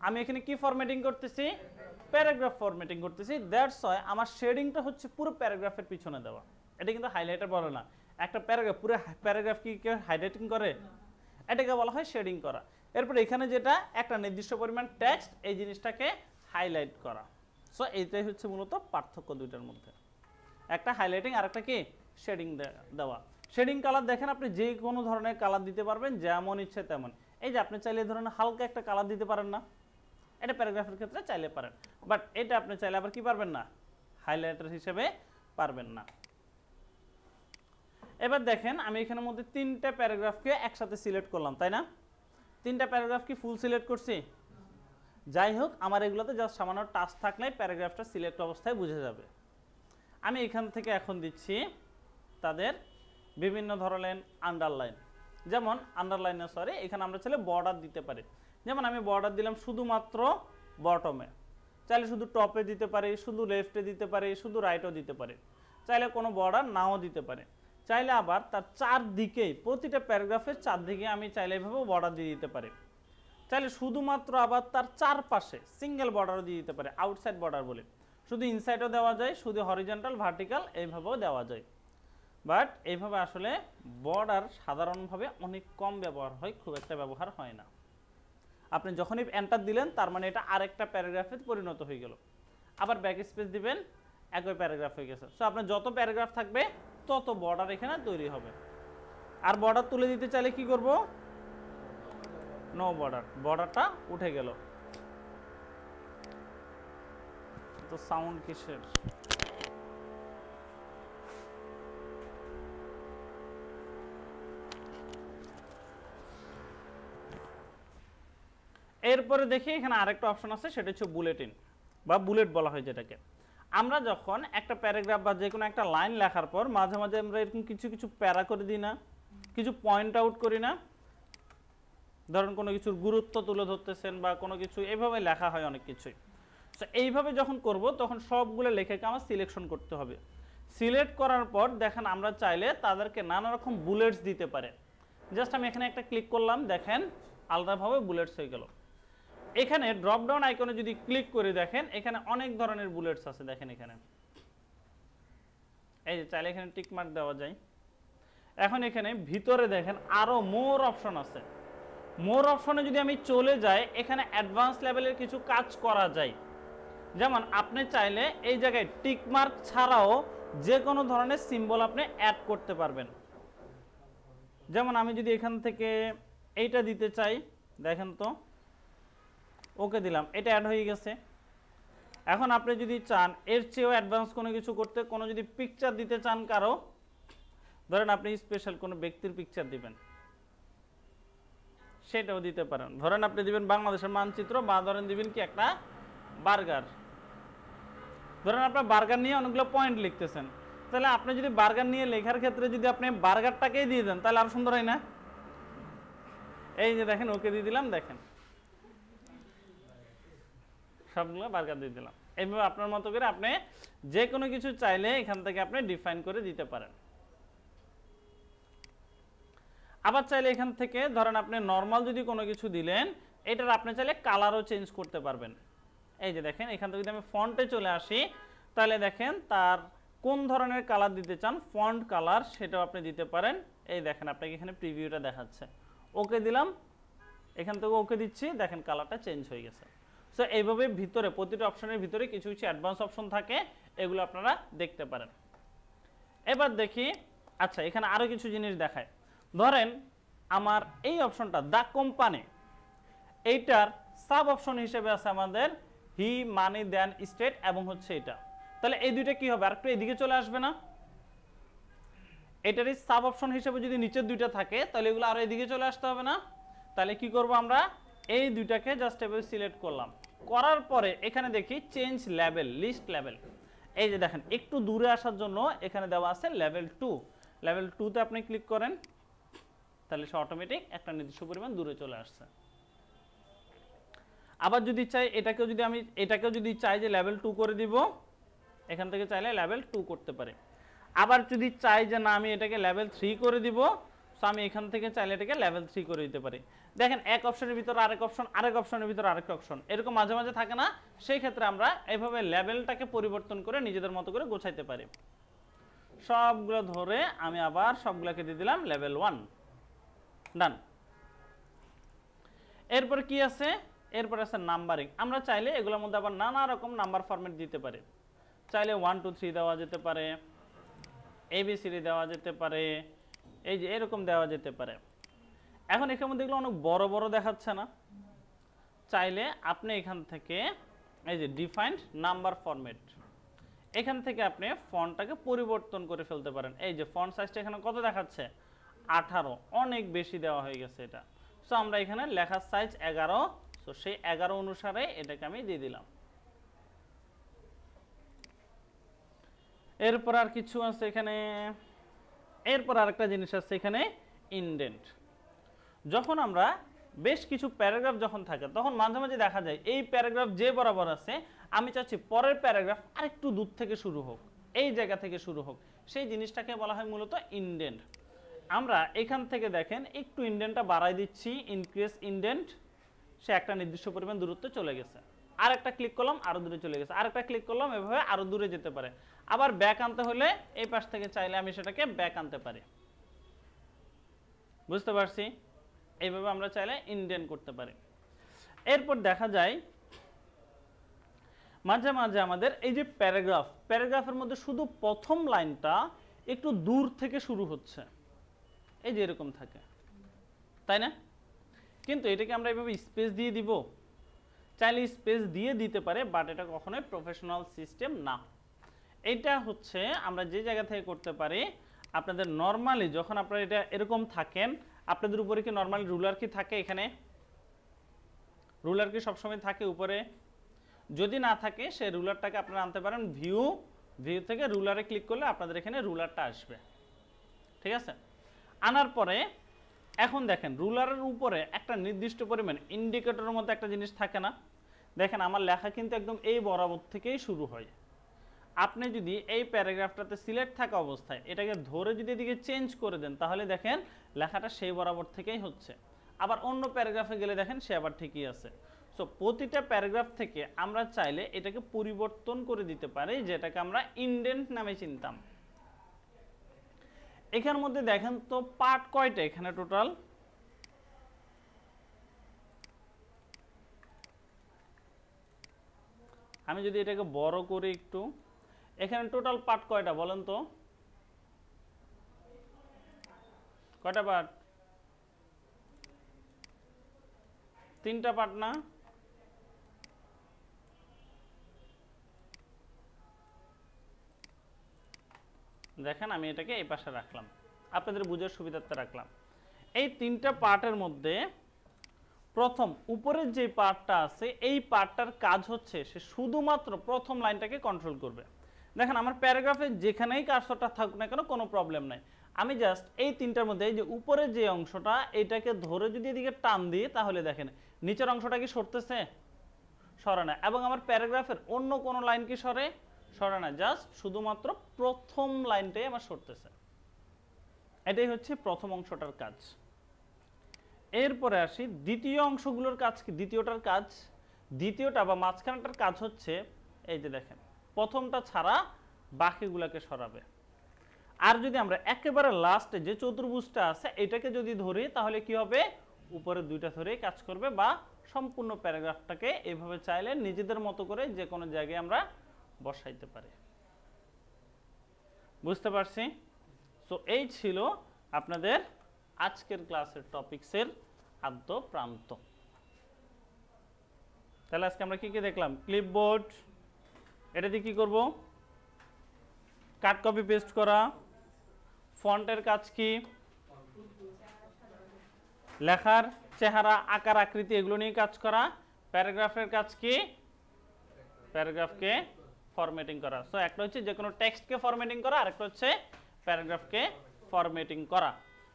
আমি এখানে কি ফরম্যাটিং করতেছি? প্যারাগ্রাফ ফরম্যাটিং করতেছি। দ্যাটস ওয়াই আমার শেডিংটা হচ্ছে পুরো প্যারাগ্রাফের পিছনে দেওয়া। এটা কিন্তু হাইলাইটার বলে না। একটা প্যারাগ্রাফ, পুরো প্যারাগ্রাফ কি কেউ হাইলাইটিং করে? এটাকে বলা হয় শেডিং করা। এরপর এখানে যেটা একটা নির্দিষ্ট পরিমাণ টেক্সট, এই জিনিসটাকে হাইলাইট করা। সো এইটাই হচ্ছে মূলত পার্থক্য দুইটার মধ্যে, একটা হাইলাইটিং আর একটা কি শেডিং দেওয়া। শেডিং কালার দেখেন আপনি যে কোনো ধরনের কালার দিতে পারবেন, যেমন ইচ্ছে তেমন। এই যে আপনি চাইলে ধরুন হালকা একটা কালার দিতে পারেন না, এটা প্যারাগ্রাফের ক্ষেত্রে চাইলে পারেন, বাট এটা আপনি চাইলে আবার কি পারবেন না? হাইলাইটার হিসেবে পারবেন না। এবার দেখেন আমি এখানের মধ্যে তিনটা প্যারাগ্রাফকে একসাথে সিলেক্ট করলাম, তাই না? তিনটা প্যারাগ্রাফ কি ফুল সিলেক্ট করছি? যাই হোক, আমার এগুলোতে জাস্ট সামান্য টাচ থাকলে প্যারাগ্রাফটা সিলেক্ট অবস্থায় বুঝে যাবে। আমি এখান থেকে এখন দিচ্ছি তাদের বিভিন্ন ধরনের আন্ডারলাইন, যেমন আন্ডারলাইনে এখানে আমরা চাইলে বর্ডার দিতে পারি। যেমন আমি বর্ডার দিলাম শুধুমাত্র বটমে, চাইলে শুধু টপে দিতে পারি, শুধু লেফটে দিতে পারি, শুধু রাইটও দিতে পারি। চাইলে কোনো বর্ডার নাও দিতে পারে, চাইলে আবার তার চারদিকেই প্রতিটা প্যারাগ্রাফের চারদিকে আমি চাইলে এভাবেও বর্ডার দিয়ে দিতে পারি, চাইলে শুধুমাত্র আবার তার চারপাশে সিঙ্গেল বর্ডারও দিয়ে দিতে পারে, আউটসাইড বর্ডার বলে। শুধু ইনসাইডও দেওয়া যায়, শুধু হরিজন্টাল ভার্টিক্যাল এইভাবেও দেওয়া যায়। বাট এইভাবে আসলে বর্ডার সাধারণভাবে অনেক কম ব্যবহার হয়, খুব একটা ব্যবহার হয় না। আপনি যখনই এন্টার দিলেন তার মানে এটা আরেকটা প্যারাগ্রাফে পরিণত হয়ে গেল। আবার ব্যাক স্পেস দিবেন, একই প্যারাগ্রাফ হয়ে গেছে। সো আপনার যত প্যারাগ্রাফ থাকবে তত বর্ডার এখানে তৈরি হবে। আর বর্ডার তুলে দিতে চাইলে কি করব, নো বর্ডার, বর্ডারটা উঠে গেল। তো সাউন্ড কিসের? এরপরে দেখি এখানে আরেকটা অপশন আছে, সেটা হচ্ছে বুলেটিন বা বুলেট বলা হয় যেটাকে। আমরা যখন একটা প্যারাগ্রাফ বা যে কোনো একটা লাইন লেখার পর মাঝে মাঝে আমরা এরকম কিছু কিছু প্যারা করে দিই না, কিছু পয়েন্ট আউট করি না। ধরুন কোনো কিছুর গুরুত্ব তুলে ধরতেছেন বা কোনো কিছু, এইভাবে লেখা হয় অনেক কিছুই। তো এইভাবে যখন করব তখন সবগুলো লেখাকে আমার সিলেকশন করতে হবে। সিলেক্ট করার পর দেখেন আমরা চাইলে তাদেরকে নানা রকম বুলেটস দিতে পারে। জাস্ট আমি এখানে একটা ক্লিক করলাম, দেখেন আলাদাভাবে বুলেটস হয়ে গেল। এখানে ড্রপ ডাউন আইকনে যদি ক্লিক করে দেখেন এখানে অনেক ধরনের বুলেটস আছে। দেখেন এখানে এই যে চাইলে এখানে টিক মার্ক দেওয়া যায়। এখন এখানে ভিতরে দেখেন আরো মোর অপশন আছে। মোর অপশনে যদি আমি চলে যাই এখানে অ্যাডভান্স লেভেলের কিছু কাজ করা যায়। যেমন আপনি চাইলে এই জায়গায় টিক মার্ক ছাড়াও যে কোনো ধরনের সিম্বল আপনি অ্যাড করতে পারবেন। যেমন আমি যদি এখান থেকে এইটা দিতে চাই, দেখেন তো ওকে দিলাম, এটা অ্যাড হয়ে গেছে। এখন আপনি যদি চান এর চেয়েও অ্যাডভান্স কোনো কিছু করতে, কোনো যদি পিকচার দিতে চান কারো, ধরেন আপনি স্পেশাল কোনো ব্যক্তির পিকচার দিবেন, সেটাও দিতে পারেন। ধরেন আপনি দিবেন বাংলাদেশের মানচিত্র, বা ধরেন দিবেন কি একটা বার্গার। ধরেন আপনার বার্গার নিয়ে অনেকগুলো পয়েন্ট লিখতেছেন, তাহলে আপনি যদি বার্গার নিয়ে লেখার ক্ষেত্রে যদি আপনি বার্গারটাকেই দিয়ে দেন তাহলে আরো সুন্দর হয় না? এই যে দেখেন ওকে দিয়ে দিলাম, দেখেন সবগুলো বার্গার দিয়ে দিলাম। এইভাবে আপনার মতো করে আপনি যে কোনো কিছু চাইলে এখান থেকে আপনি ডিফাইন করে দিতে পারেন। আবার চাইলে এখান থেকে ধরেন আপনি নর্মাল যদি কোনো কিছু দিলেন, এটার আপনি চাইলে কালারও চেঞ্জ করতে পারবেন। এই যে দেখেন এখান থেকে যদি আমি ফন্টে চলে আসি তাহলে দেখেন তার কোন ধরনের কালার দিতে চান, ফন্ট কালার, সেটাও আপনি দিতে পারেন। এই দেখেন আপনাকে এখানে প্রিভিউটা দেখাচ্ছে, ওকে দিলাম, এখান থেকে ওকে দিচ্ছি, দেখেন কালারটা চেঞ্জ হয়ে গেছে। সো এইভাবে ভিতরে প্রতিটা অপশনের ভিতরে কিছু কিছু অ্যাডভান্স অপশন থাকে, এগুলো আপনারা দেখতে পারেন। এবার দেখি, আচ্ছা এখানে আরও কিছু জিনিস দেখায়। ধরেন আমার এই অপশনটা দ্য কোম্পানি, এইটার সাব অপশন হিসেবে আছে আমাদের হি, মানি, দেন, স্টেট এবং হচ্ছে এটা। তাহলে এই দুইটা কি হবে, আরেকটু এদিকে চলে আসবে না? এটারই সাব অপশন হিসেবে যদি নিচের দুইটা থাকে তাহলে এগুলো আরো এদিকে চলে আসতে হবে না? তাহলে কি করব আমরা, এই দুইটাকে জাস্ট এভাবে সিলেক্ট করলাম, করার পরে এখানে দেখি চেঞ্জ লেভেল, লিস্ট লেভেল। এই যে দেখেন একটু দূরে আসার জন্য এখানে দেওয়া আছে লেভেল 2। লেভেল 2 তে আপনি ক্লিক করেন, তাহলে সে অটোমেটিক একটা নির্দিষ্ট পরিমাণ দূরে চলে আসছে। আবার যদি চাই এটাকেও যদি আমি চাই যে লেভেল 2 করে দিব, এখান থেকে চাইলে লেভেল 2 করতে পারে। আবার যদি চাই যে না আমি এটাকে লেভেল 3 করে দিব, সো আমি এখান থেকে চাইলে এটাকে লেভেল 3 করে দিতে পারি। দেখেন এক অপশনের ভিতরে আরেক অপশন, আরেক অপশনের ভিতরে আরেক অপশন, এরকম মাঝে মাঝে থাকে না? সেই ক্ষেত্রে আমরা এইভাবে লেভেলটাকে পরিবর্তন করে নিজেদের মতো করে গোছাইতে পারি। সবগুলো ধরে আমি আবার সবগুলোকে দিয়ে দিলাম লেভেল 1, ডান। এরপর কি আছে, এরপর আছে নাম্বারিং। আমরা চাইলে এগুলোর মধ্যে আবার নানা রকম নাম্বার ফরম্যাট দিতে পারি। চাইলে 1 2 3 দেওয়া যেতে পারে, ABCD দেওয়া যেতে পারে, এই যে এরকম দেওয়া যেতে পারে। এখন এখানের মধ্যে এগুলো অনেক বড় বড় দেখাচ্ছে না? চাইলে আপনি এখান থেকে এই যে ডিফাইন্ড নাম্বার ফরম্যাট, এখান থেকে আপনি ফন্টটাকে পরিবর্তন করে ফেলতে পারেন। এই যে ফন্ট সাইজটা এখানে কত দেখাচ্ছে, 18, অনেক বেশি দেওয়া হয়ে গেছে এটা। সো আমরা এখানে লেখার সাইজ 11, সো সেই 11 অনুসারে এটাকে আমি দিয়ে দিলাম। এরপর আর কিছু আছে এখানে, এরপর আরেকটা জিনিস আছে এখানে ইনডেন্ট। যখন আমরা বেশ কিছু প্যারাগ্রাফ যখন থাকে তখন মাঝে মাঝে দেখা যায় এই প্যারাগ্রাফ যে বরাবর আছে আমি চাচ্ছি পরের প্যারাগ্রাফ আরেকটু দূর থেকে শুরু হোক, এই জায়গা থেকে শুরু হোক, সেই জিনিসটাকে বলা হয় মূলত ইনডেন্ট। আমরা এখান থেকে দেখেন একটু ইনডেন্টটা বাড়াই দিচ্ছি, ইনক্রিজ ইনডেন্ট, সে একটা নির্দিষ্ট পরিমাণ দূরত্বে চলে গেছে। আর একটা ক্লিক করলাম, আরো দূরে চলে গেছে, আর একটা ক্লিক করলাম, এভাবে আরো দূরে যেতে পারে। আবার ব্যাক আনতে হলে এই পাশ থেকে চাইলে আমি সেটাকে ব্যাক আনতে পারি। বুঝতে পারছি? এইভাবে আমরা চাইলে ইনডেন্ট করতে পারি। এরপর দেখা যায় মাঝে মাঝে আমাদের এই যে প্যারাগ্রাফের মধ্যে শুধু প্রথম লাইনটা একটু দূর থেকে শুরু হচ্ছে, এই যে এরকম থাকে, তাই না? কিন্তু এটাকে আমরা এইভাবে স্পেস দিয়ে দিব, চাইলে স্পেস দিয়ে দিতে পারে, বাট এটা কখনোই প্রফেশনাল সিস্টেম না। এইটা হচ্ছে আমরা যে জায়গা থেকে করতে পারি, আপনাদের নর্মালি যখন আপনারা এটা এরকম থাকেন, আপনাদের উপরে কি নর্মালি রুলার কি থাকে? এখানে রুলার কি সবসময় থাকে উপরে? যদি না থাকে সেই রুলারটাকে আপনারা আনতে পারেন ভিউ থেকে রুলারে ক্লিক করলে আপনাদের এখানে রুলারটা আসবে, ঠিক আছে? আনার পরে এখন দেখেন রুলারের উপরে একটা নির্দিষ্ট পরিমাণ ইন্ডিকেটরের মধ্যে একটা জিনিস থাকে না? দেখেন আমার লেখা কিন্তু একদম এই বরাবর থেকেই শুরু হয়। আপনি যদি এই প্যারাগ্রাফটাতে সিলেক্ট থাকা অবস্থায় এটাকে ধরে যদি এদিকে চেঞ্জ করে দেন, তাহলে দেখেন লেখাটা সেই বরাবর থেকেই হচ্ছে। আবার অন্য প্যারাগ্রাফে গেলে দেখেন সে আবার ঠিকই আছে। সো প্রতিটা প্যারাগ্রাফ থেকে আমরা চাইলে এটাকে পরিবর্তন করে দিতে পারি, যেটাকে আমরা ইনডেন্ট নামে চিনতাম। এখানের মধ্যে দেখেন তো পার্ট কয়টা এখানে টোটাল? আমি যদি এটাকে বড় করি একটু, এখানে টোটাল পার্ট কয়টা বলেন তো? কয়টা পার্ট? 3টা পার্ট না? দেখেন আমি এটাকে এই পাশে রাখলাম, আপনাদের বুঝার সুবিধার্থে রাখলাম। এই 3টা পার্টের মধ্যে প্রথম উপরের যে পার্টটা আছে, এই পার্টটার কাজ হচ্ছে সে শুধুমাত্র প্রথম লাইনটাকে কন্ট্রোল করবে। দেখেন আমার প্যারাগ্রাফে যেখানেই কার্সরটা থাকুক না কেন কোনো প্রবলেম নাই, আমি জাস্ট এই 3টার মধ্যে এই যে উপরের যে অংশটা, এটাকে ধরে যদি এদিকে টান দিই, তাহলে দেখেন নিচের অংশটা কি সরতেছে? সরে না। এবং আমার প্যারাগ্রাফের অন্য কোনো লাইন কি সরে না, জাস্ট শুধুমাত্র প্রথম লাইনটাই আমার সরতেছে। এটাই হচ্ছে প্রথম অংশটার কাজ। এরপরে আসি দ্বিতীয় অংশগুলোর কাজ কি? দ্বিতীয়টা বা মাঝখানটার কাজ হচ্ছে এই যে দেখেন প্রথমটা ছাড়া বাকিগুলোকে সরাবে। আর যদি আমরা একেবারে লাস্টে যে চতুর্ভুজটা আছে এটাকে যদি ধরি, তাহলে কি হবে? উপরে 2টা ধরেই কাজ করবে, বা সম্পূর্ণ প্যারাগ্রাফটাকে এইভাবে চাইলে নিজেদের মতো করে যে কোনো জায়গায় আমরা বসাইতে পারি। বুঝতে পারছি? সো এই ছিল আপনাদের আজকের ক্লাসের টপিকসের আদ্য প্রান্ত। তাহলে আজকে আমরা কি কি দেখলাম? ক্লিপবোর্ড, এটা দিয়ে কি করব? কাট কপি পেস্ট করা। ফন্টের কাজ কি? লেখার চেহারা, আকার, আকৃতি এগুলো নিয়ে কাজ করা। প্যারাগ্রাফের কাজ কি? প্যারাগ্রাফকে ফরম্যাটিং করা। সো একটা হচ্ছে যে কোনো টেক্সটকে ফরম্যাটিং করা, আর একটা হচ্ছে প্যারাগ্রাফকে ফরম্যাটিং করা।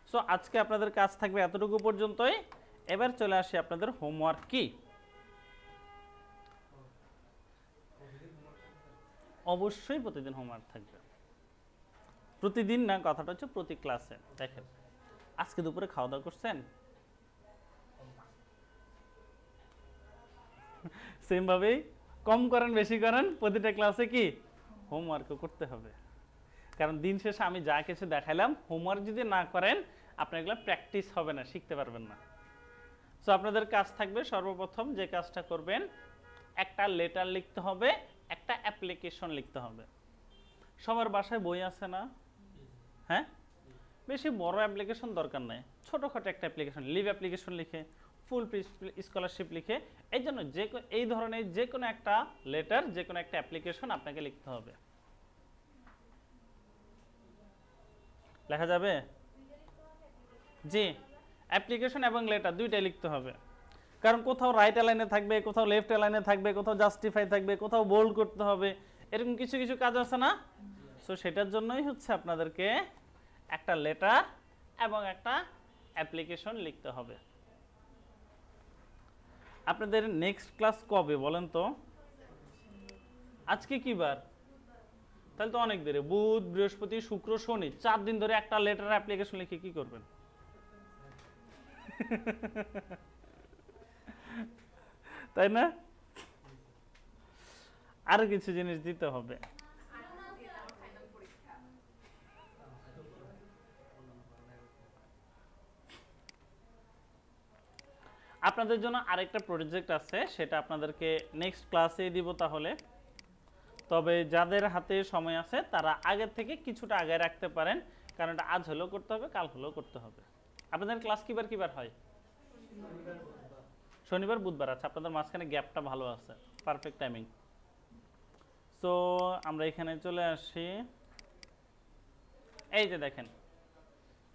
সো আজকে আপনাদের কাজ থাকবে এতটুকু পর্যন্তই। এবার চলে আসি আপনাদের হোমওয়ার্ক কি। অবশ্যই প্রতিদিন হোমওয়ার্ক থাকবে। প্রতিদিন না, কথাটা হচ্ছে প্রতি ক্লাসে। দেখেন আজকে দুপুরে খাওয়া দাওয়া করছেন? সেম ভাবেই কম করেন বেশি করেন, প্রতিটা ক্লাসে কি হোমওয়ার্কও করতে হবে। কারণ দিন শেষে আমি যা কিছু দেখাইলাম, হোমওয়ার্ক যদি না করেন আপনার এগুলো প্র্যাকটিস হবে না, শিখতে পারবেন না। সো আপনাদের কাজ থাকবে সর্বপ্রথম যে কাজটা করবেন, একটা লেটার লিখতে হবে, একটা অ্যাপ্লিকেশন লিখতে হবে। সবার বাসায় বই আছে না? হ্যাঁ, বেশি বড় অ্যাপ্লিকেশন দরকার নাই, ছোটোখাটো একটা অ্যাপ্লিকেশন, লিভ অ্যাপ্লিকেশন লিখে, ফুল স্কলারশিপ লিখে, এই জন্য এই ধরনের যে কোনো একটা লেটার, যে কোনো একটা অ্যাপ্লিকেশন আপনাকে লিখতে হবে। লেখা যাবে? জি, অ্যাপ্লিকেশন এবং লেটার দুইটাই লিখতে হবে। কারণ কোথাও রাইট অ্যালাইনে থাকবে, কোথাও লেফট অ্যালাইনে থাকবে, কোথাও জাস্টিফাই থাকবে, কোথাও বোল্ড করতে হবে, এরকম কিছু কিছু কাজ আছে না? সো সেটার জন্যই হচ্ছে আপনাদেরকে একটা লেটার এবং একটা অ্যাপ্লিকেশন লিখতে হবে। আপনাদের নেক্সট ক্লাস কবে বলেন তো? আজকে কি বার? তাহলে তো অনেক দেরি। বুধ, বৃহস্পতি, শুক্র, শনি 4 দিন ধরে একটা লেটার অ্যাপ্লিকেশন লিখে কি করবেন? তাই না? আরো কিছু জিনিস দিতে হবে। আপনাদের জন্য আরেকটা প্রজেক্ট আছে, সেটা আপনাদেরকে নেক্সট ক্লাসে দিব তাহলে। তবে যাদের হাতে সময় আছে তারা আগের থেকে কিছুটা আগে রাখতে পারেন, কারণ এটা আজ হলেও করতে হবে, কাল হলেও করতে হবে। আপনাদের ক্লাস কিবার হয়? শনিবার, বুধবার। আচ্ছা, আপনাদের মাঝখানে গ্যাপটা ভালো আছে, পারফেক্ট টাইমিং। সো আমরা এখানে চলে আসি। এই যে দেখেন,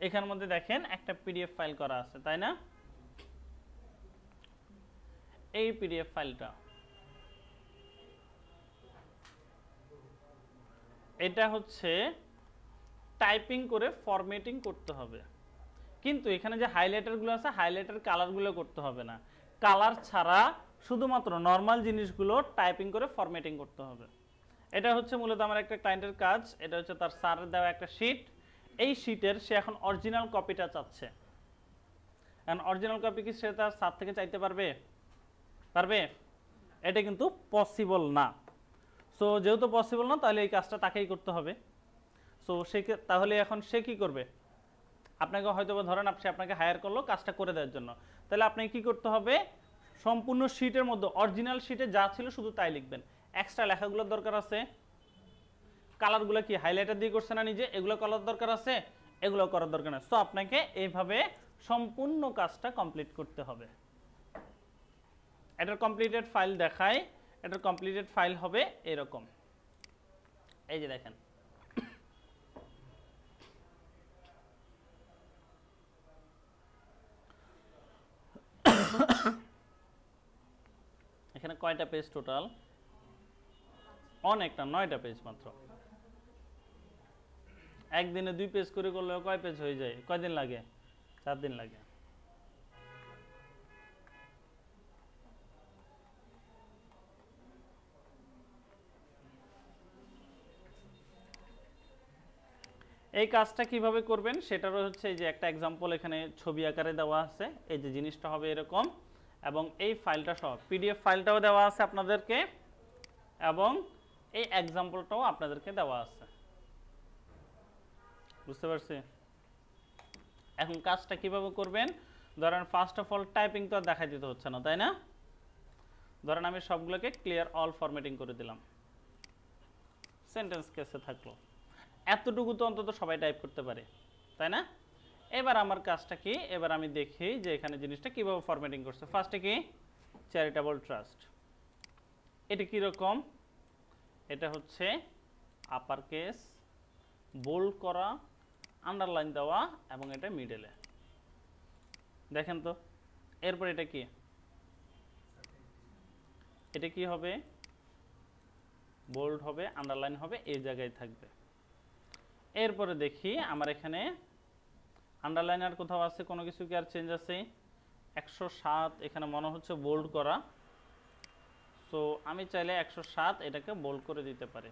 এখানের মধ্যে দেখেন একটা পিডিএফ ফাইল করা আছে, তাই না? এই পিডিএফ ফাইলটা, এটা হচ্ছে টাইপিং করে ফরম্যাটিং করতে হবে। কিন্তু এখানে যে হাইলাইটারগুলো আছে, হাইলাইটার কালারগুলো করতে হবে না। কালার ছাড়া শুধুমাত্র নর্মাল জিনিসগুলো টাইপিং করে ফরম্যাটিং করতে হবে। এটা হচ্ছে মূলত আমার একটা ক্লায়েন্টের কাজ। এটা হচ্ছে তার স্যারের দেওয়া একটা শিট। এই শিটের সে এখন অরিজিনাল কপিটা চাচ্ছে। এখন অরিজিনাল কপি কি সে তার স্যার থেকে চাইতে পারবে? এটা কিন্তু পসিবল না। সো যেহেতু পসিবল না, তাহলে এই কাজটা তাকেই করতে হবে। সো তাহলে এখন সে কি করবে? আপনাকে হয়তো ধরেন আপনাকে হায়ার করলো কাজটা করে দেওয়ার জন্য, তাহলে আপনাকে কি করতে হবে? সম্পূর্ণ শিটের মধ্যে অরিজিনাল শিটে যা ছিল শুধু তাই লিখবেন। এক্সট্রা লেখাগুলোর দরকার আছে, কালারগুলো কি হাইলাইটার দিয়ে করছে না নিজে, এগুলো করার দরকার আছে, এগুলো করার দরকার নেই। সো আপনাকে এইভাবে সম্পূর্ণ কাজটা কমপ্লিট করতে হবে। এটার কমপ্লিটেড ফাইল দেখায়। এটার কমপ্লিটেড ফাইল হবে এরকম। এই যে দেখেন, এখানে কয়টা পেজ টোটাল? অনেকটা, 9টা পেজ মাত্র। একদিনে 2 পেজ করে করলেও কয় পেজ হয়ে যায়? কয়দিন লাগে? 4 দিন লাগে। এই কাজটা কিভাবে করবেন সেটারও হচ্ছে এই যে একটা এক্সাম্পল এখানে ছবি আকারে দেওয়া আছে। এই যে জিনিসটা হবে এরকম, এবং এই ফাইলটা সহ পিডিএফ ফাইলটাও দেওয়া আছে আপনাদেরকে, এবং এই এক্সাম্পলটাও আপনাদেরকে দেওয়া আছে। বুঝতে পারছি? এখন কাজটা কিভাবে করবেন? ধরেন ফার্স্ট অফ অল টাইপিং তো আর দেখাই দিতে হচ্ছে না, তাই না? ধরেন আমি সবগুলোকে ক্লিয়ার অল ফরম্যাটিং করে দিলাম, সেন্টেন্স কেসে থাকলো। এতটুকু তো অন্তত সবাই টাইপ করতে পারে, তাই না? এবার আমার কাজটা কি? এবার আমি দেখি যে এখানে জিনিসটা কিভাবে ফরম্যাটিং করছে। ফার্স্টে কি? Charitable trust. এটা কীরকম? এটা হচ্ছে আপার কেস, বোল্ড করা, আন্ডারলাইন দেওয়া, এবং এটা মিডলে। দেখেন তো। এরপর এটা কি? এটা কি হবে? বোল্ড হবে, আন্ডারলাইন হবে, এই জায়গায় থাকবে। এরপরে দেখি আমার এখানে আন্ডারলাইন আর কোথাও আছে? কোনো কিছু কি আর চেঞ্জ আছে? 107 এখানে মনে হচ্ছে বোল্ড করা। সো আমি চাইলে 107 এটাকে বোল্ড করে দিতে পারি।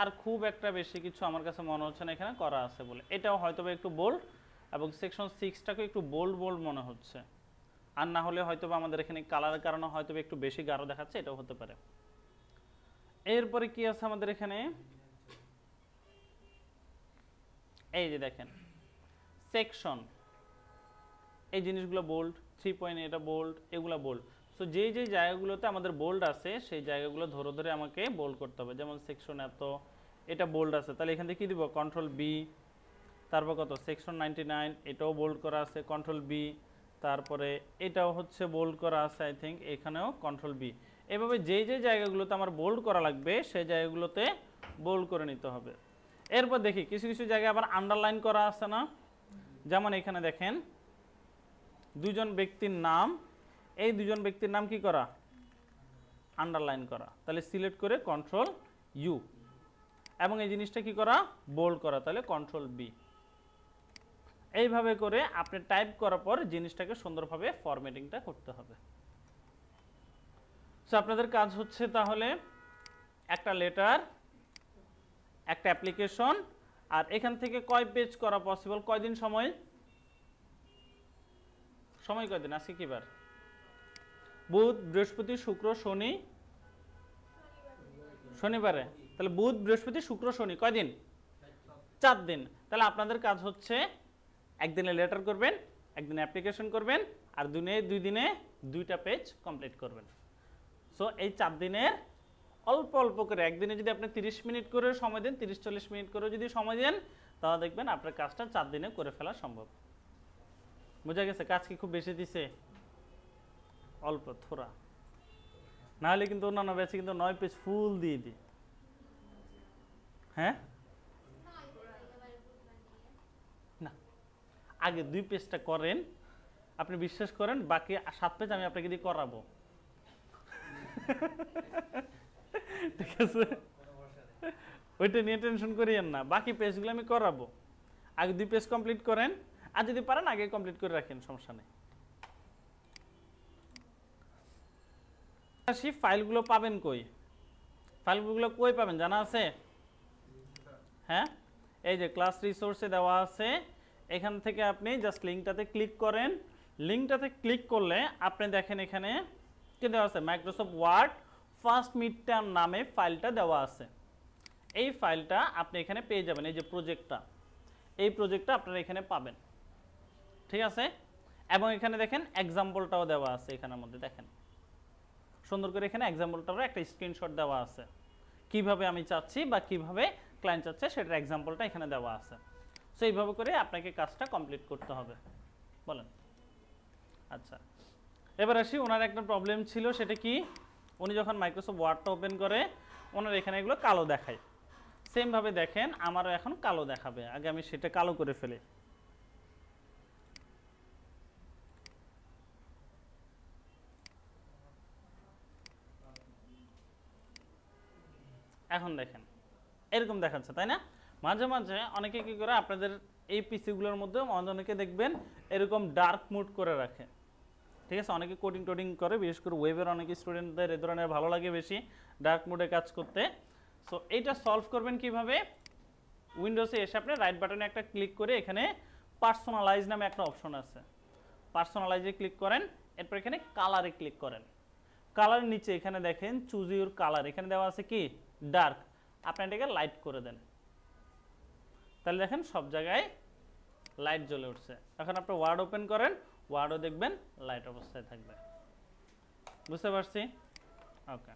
আর খুব একটা বেশি কিছু আমার কাছে মনে হচ্ছে না এখানে করা আছে বলে। এটাও হয়তো একটু বোল্ড, এবং সেকশন 6টাকে একটু বোল্ড মনে হচ্ছে। আর না হলে হয়তো আমাদের এখানে কালারের কারণে হয়তো একটু বেশি গাঢ় দেখাচ্ছে, এটাও হতে পারে। এরপরে কি আছে আমাদের এখানে? এই যে দেখেন সেকশন, এই জিনিসগুলো বোল্ড, 3 পয়েন্ট এটা বোল্ড, এগুলো বোল্ড। সো যেই যেই জায়গাগুলোতে আমাদের বোল্ড আছে সেই জায়গাগুলো ধরে ধরে আমাকে বোল্ড করতে হবে। যেমন সেকশন এত, এটা বোল্ড আছে, তাহলে এখান থেকে কী দিব? Control B. তারপর কত? সেকশন 99, এটাও বোল্ড করা আছে, কন্ট্রোল বি। তারপরে এটাও হচ্ছে বোল্ড করা আছে, আই থিঙ্ক এখানেও কন্ট্রোল বি। এভাবে যেই যেই জায়গাগুলোতে আমার বোল্ড করা লাগবে সেই জায়গাগুলোতে বোল্ড করে নিতে হবে। এরপর দেখি কিছু কিছু জায়গায় আবার আন্ডারলাইন করা আছে না? যেমন এখানে দেখেন দুজন ব্যক্তির নাম, এই দুজন ব্যক্তির নাম কি করা? আন্ডারলাইন করা। তাহলে সিলেক্ট করে কন্ট্রোল ইউ, এবং এই জিনিসটা কি করা? বোল্ড করা, তাহলে কন্ট্রোল বি। এইভাবে করে আপনি টাইপ করার পর জিনিসটাকে সুন্দরভাবে ফরম্যাটিংটা করতে হবে। সো আপনাদের কাজ হচ্ছে তাহলে একটা লেটার একটা অ্যাপ্লিকেশন, আর এখান থেকে কয় পেজ করা পসিবল, কয়দিন সময়, সময় কয়দিন, আজকে কি বার, বুধ বৃহস্পতি শুক্র শনি, শনিবারে, তাহলে বুধ বৃহস্পতি শুক্র শনি কয়দিন, 4 দিন। তাহলে আপনাদের কাজ হচ্ছে একদিনে লেটার করবেন, একদিনে অ্যাপ্লিকেশন করবেন, আর 2 দিনে 2টা পেজ কমপ্লিট করবেন। সো এই 4 দিনের অল্প অল্প করে, একদিনে যদি আপনি 30 মিনিট করে সময় দেন, 30-40 মিনিট করে যদি সময় দেন, তাহলে দেখবেন আপনার কাজটা 4 দিনে করে ফেলা সম্ভব। বোঝা গেছে? কাজ কি খুব বেশি দিছে? অল্প থোড়া, না হলে কিন্তু অন্যান্য ব্যাচে কিন্তু 9 পেজ ফুল দিয়ে দিই। হ্যাঁ, না, আগে 2 পেজটা করেন, আপনি বিশ্বাস করেন বাকি 7 পেজ আমি আপনাকে দিয়ে করাবো। ঠিক আছে, ওইটা নিয়ে টেনশন করিয়েন না, বাকি পেজগুলো আমি করাবো। আগে 2 পেজ কমপ্লিট করেন, আর যদি পারেন আগে কমপ্লিট করে রাখেন, সমস্যা নেই। ফাইলগুলো পাবেন কই, ফাইলগুলো কই পাবেন জানা আছে? হ্যাঁ, এই যে ক্লাস রিসোর্সে দেওয়া আছে, এখান থেকে আপনি জাস্ট লিঙ্কটাতে ক্লিক করেন। লিঙ্কটাতে ক্লিক করলে আপনি দেখেন এখানে কি দেওয়া আছে, Microsoft Word first mid term নামে ফাইলটা দেওয়া আছে। এই ফাইলটা আপনি এখানে পেয়ে যাবেন, এই যে প্রজেক্টটা, এই প্রজেক্টটা আপনারা এখানে পাবেন। ঠিক আছে, এবং এখানে দেখেন এক্সাম্পলটাও দেওয়া আছে, এখানের মধ্যে দেখেন সুন্দর করে এখানে এক্সাম্পলটারও একটা স্ক্রিনশট দেওয়া আছে, কিভাবে আমি চাচ্ছি বা কিভাবে ক্লায়েন্ট চাচ্ছে সেটার এক্সাম্পলটা এখানে দেওয়া আছে। সো এইভাবে করে আপনাকে কাজটা কমপ্লিট করতে হবে। বলেন। আচ্ছা, এবার আসি, ওনার একটা প্রবলেম ছিল, সেটা কি, উনি যখন মাইক্রোসফট ওয়ার্ডটা ওপেন করে ওনার এখানে এগুলো কালো দেখায়। সেমভাবে দেখেন আমারও এখন কালো দেখাবে, আগে আমি সেটা কালো করে ফেলি। এখন দেখেন এরকম দেখাচ্ছে, তাই না? মাঝে মাঝে অনেকে কি করে, আপনাদের এই পিসিগুলোর মধ্যে অনেকে দেখবেন এরকম ডার্ক মুড করে রাখে। ঠিক আছে, অনেকে কোডিং টোডিং করে, বিশেষ করে ওয়েবের অনেক স্টুডেন্টদের এ ধরনের ভালো লাগে বেশি ডার্ক মুডে কাজ করতে। সো এইটা সলভ করবেন কিভাবে, উইন্ডোজে এসে আপনি রাইট বাটনে একটা ক্লিক করে এখানে পার্সোনালাইজ নামে একটা অপশন আছে, পার্সোনালাইজে ক্লিক করেন, এরপর এখানে কালারে ক্লিক করেন। কালারের নিচে এখানে দেখেন চুজ ইউর কালার, এখানে দেওয়া আছে কি ডার্ক, আপনি এটাকে লাইট করে দেন, তাহলে দেখেন সব জায়গায় লাইট জ্বলে উঠছে। এখন আপনি ওয়ার্ড ওপেন করেন, ওয়ার্ডও দেখবেন লাইট অবস্থায় থাকবে। বুঝতে পারছি? ওকে।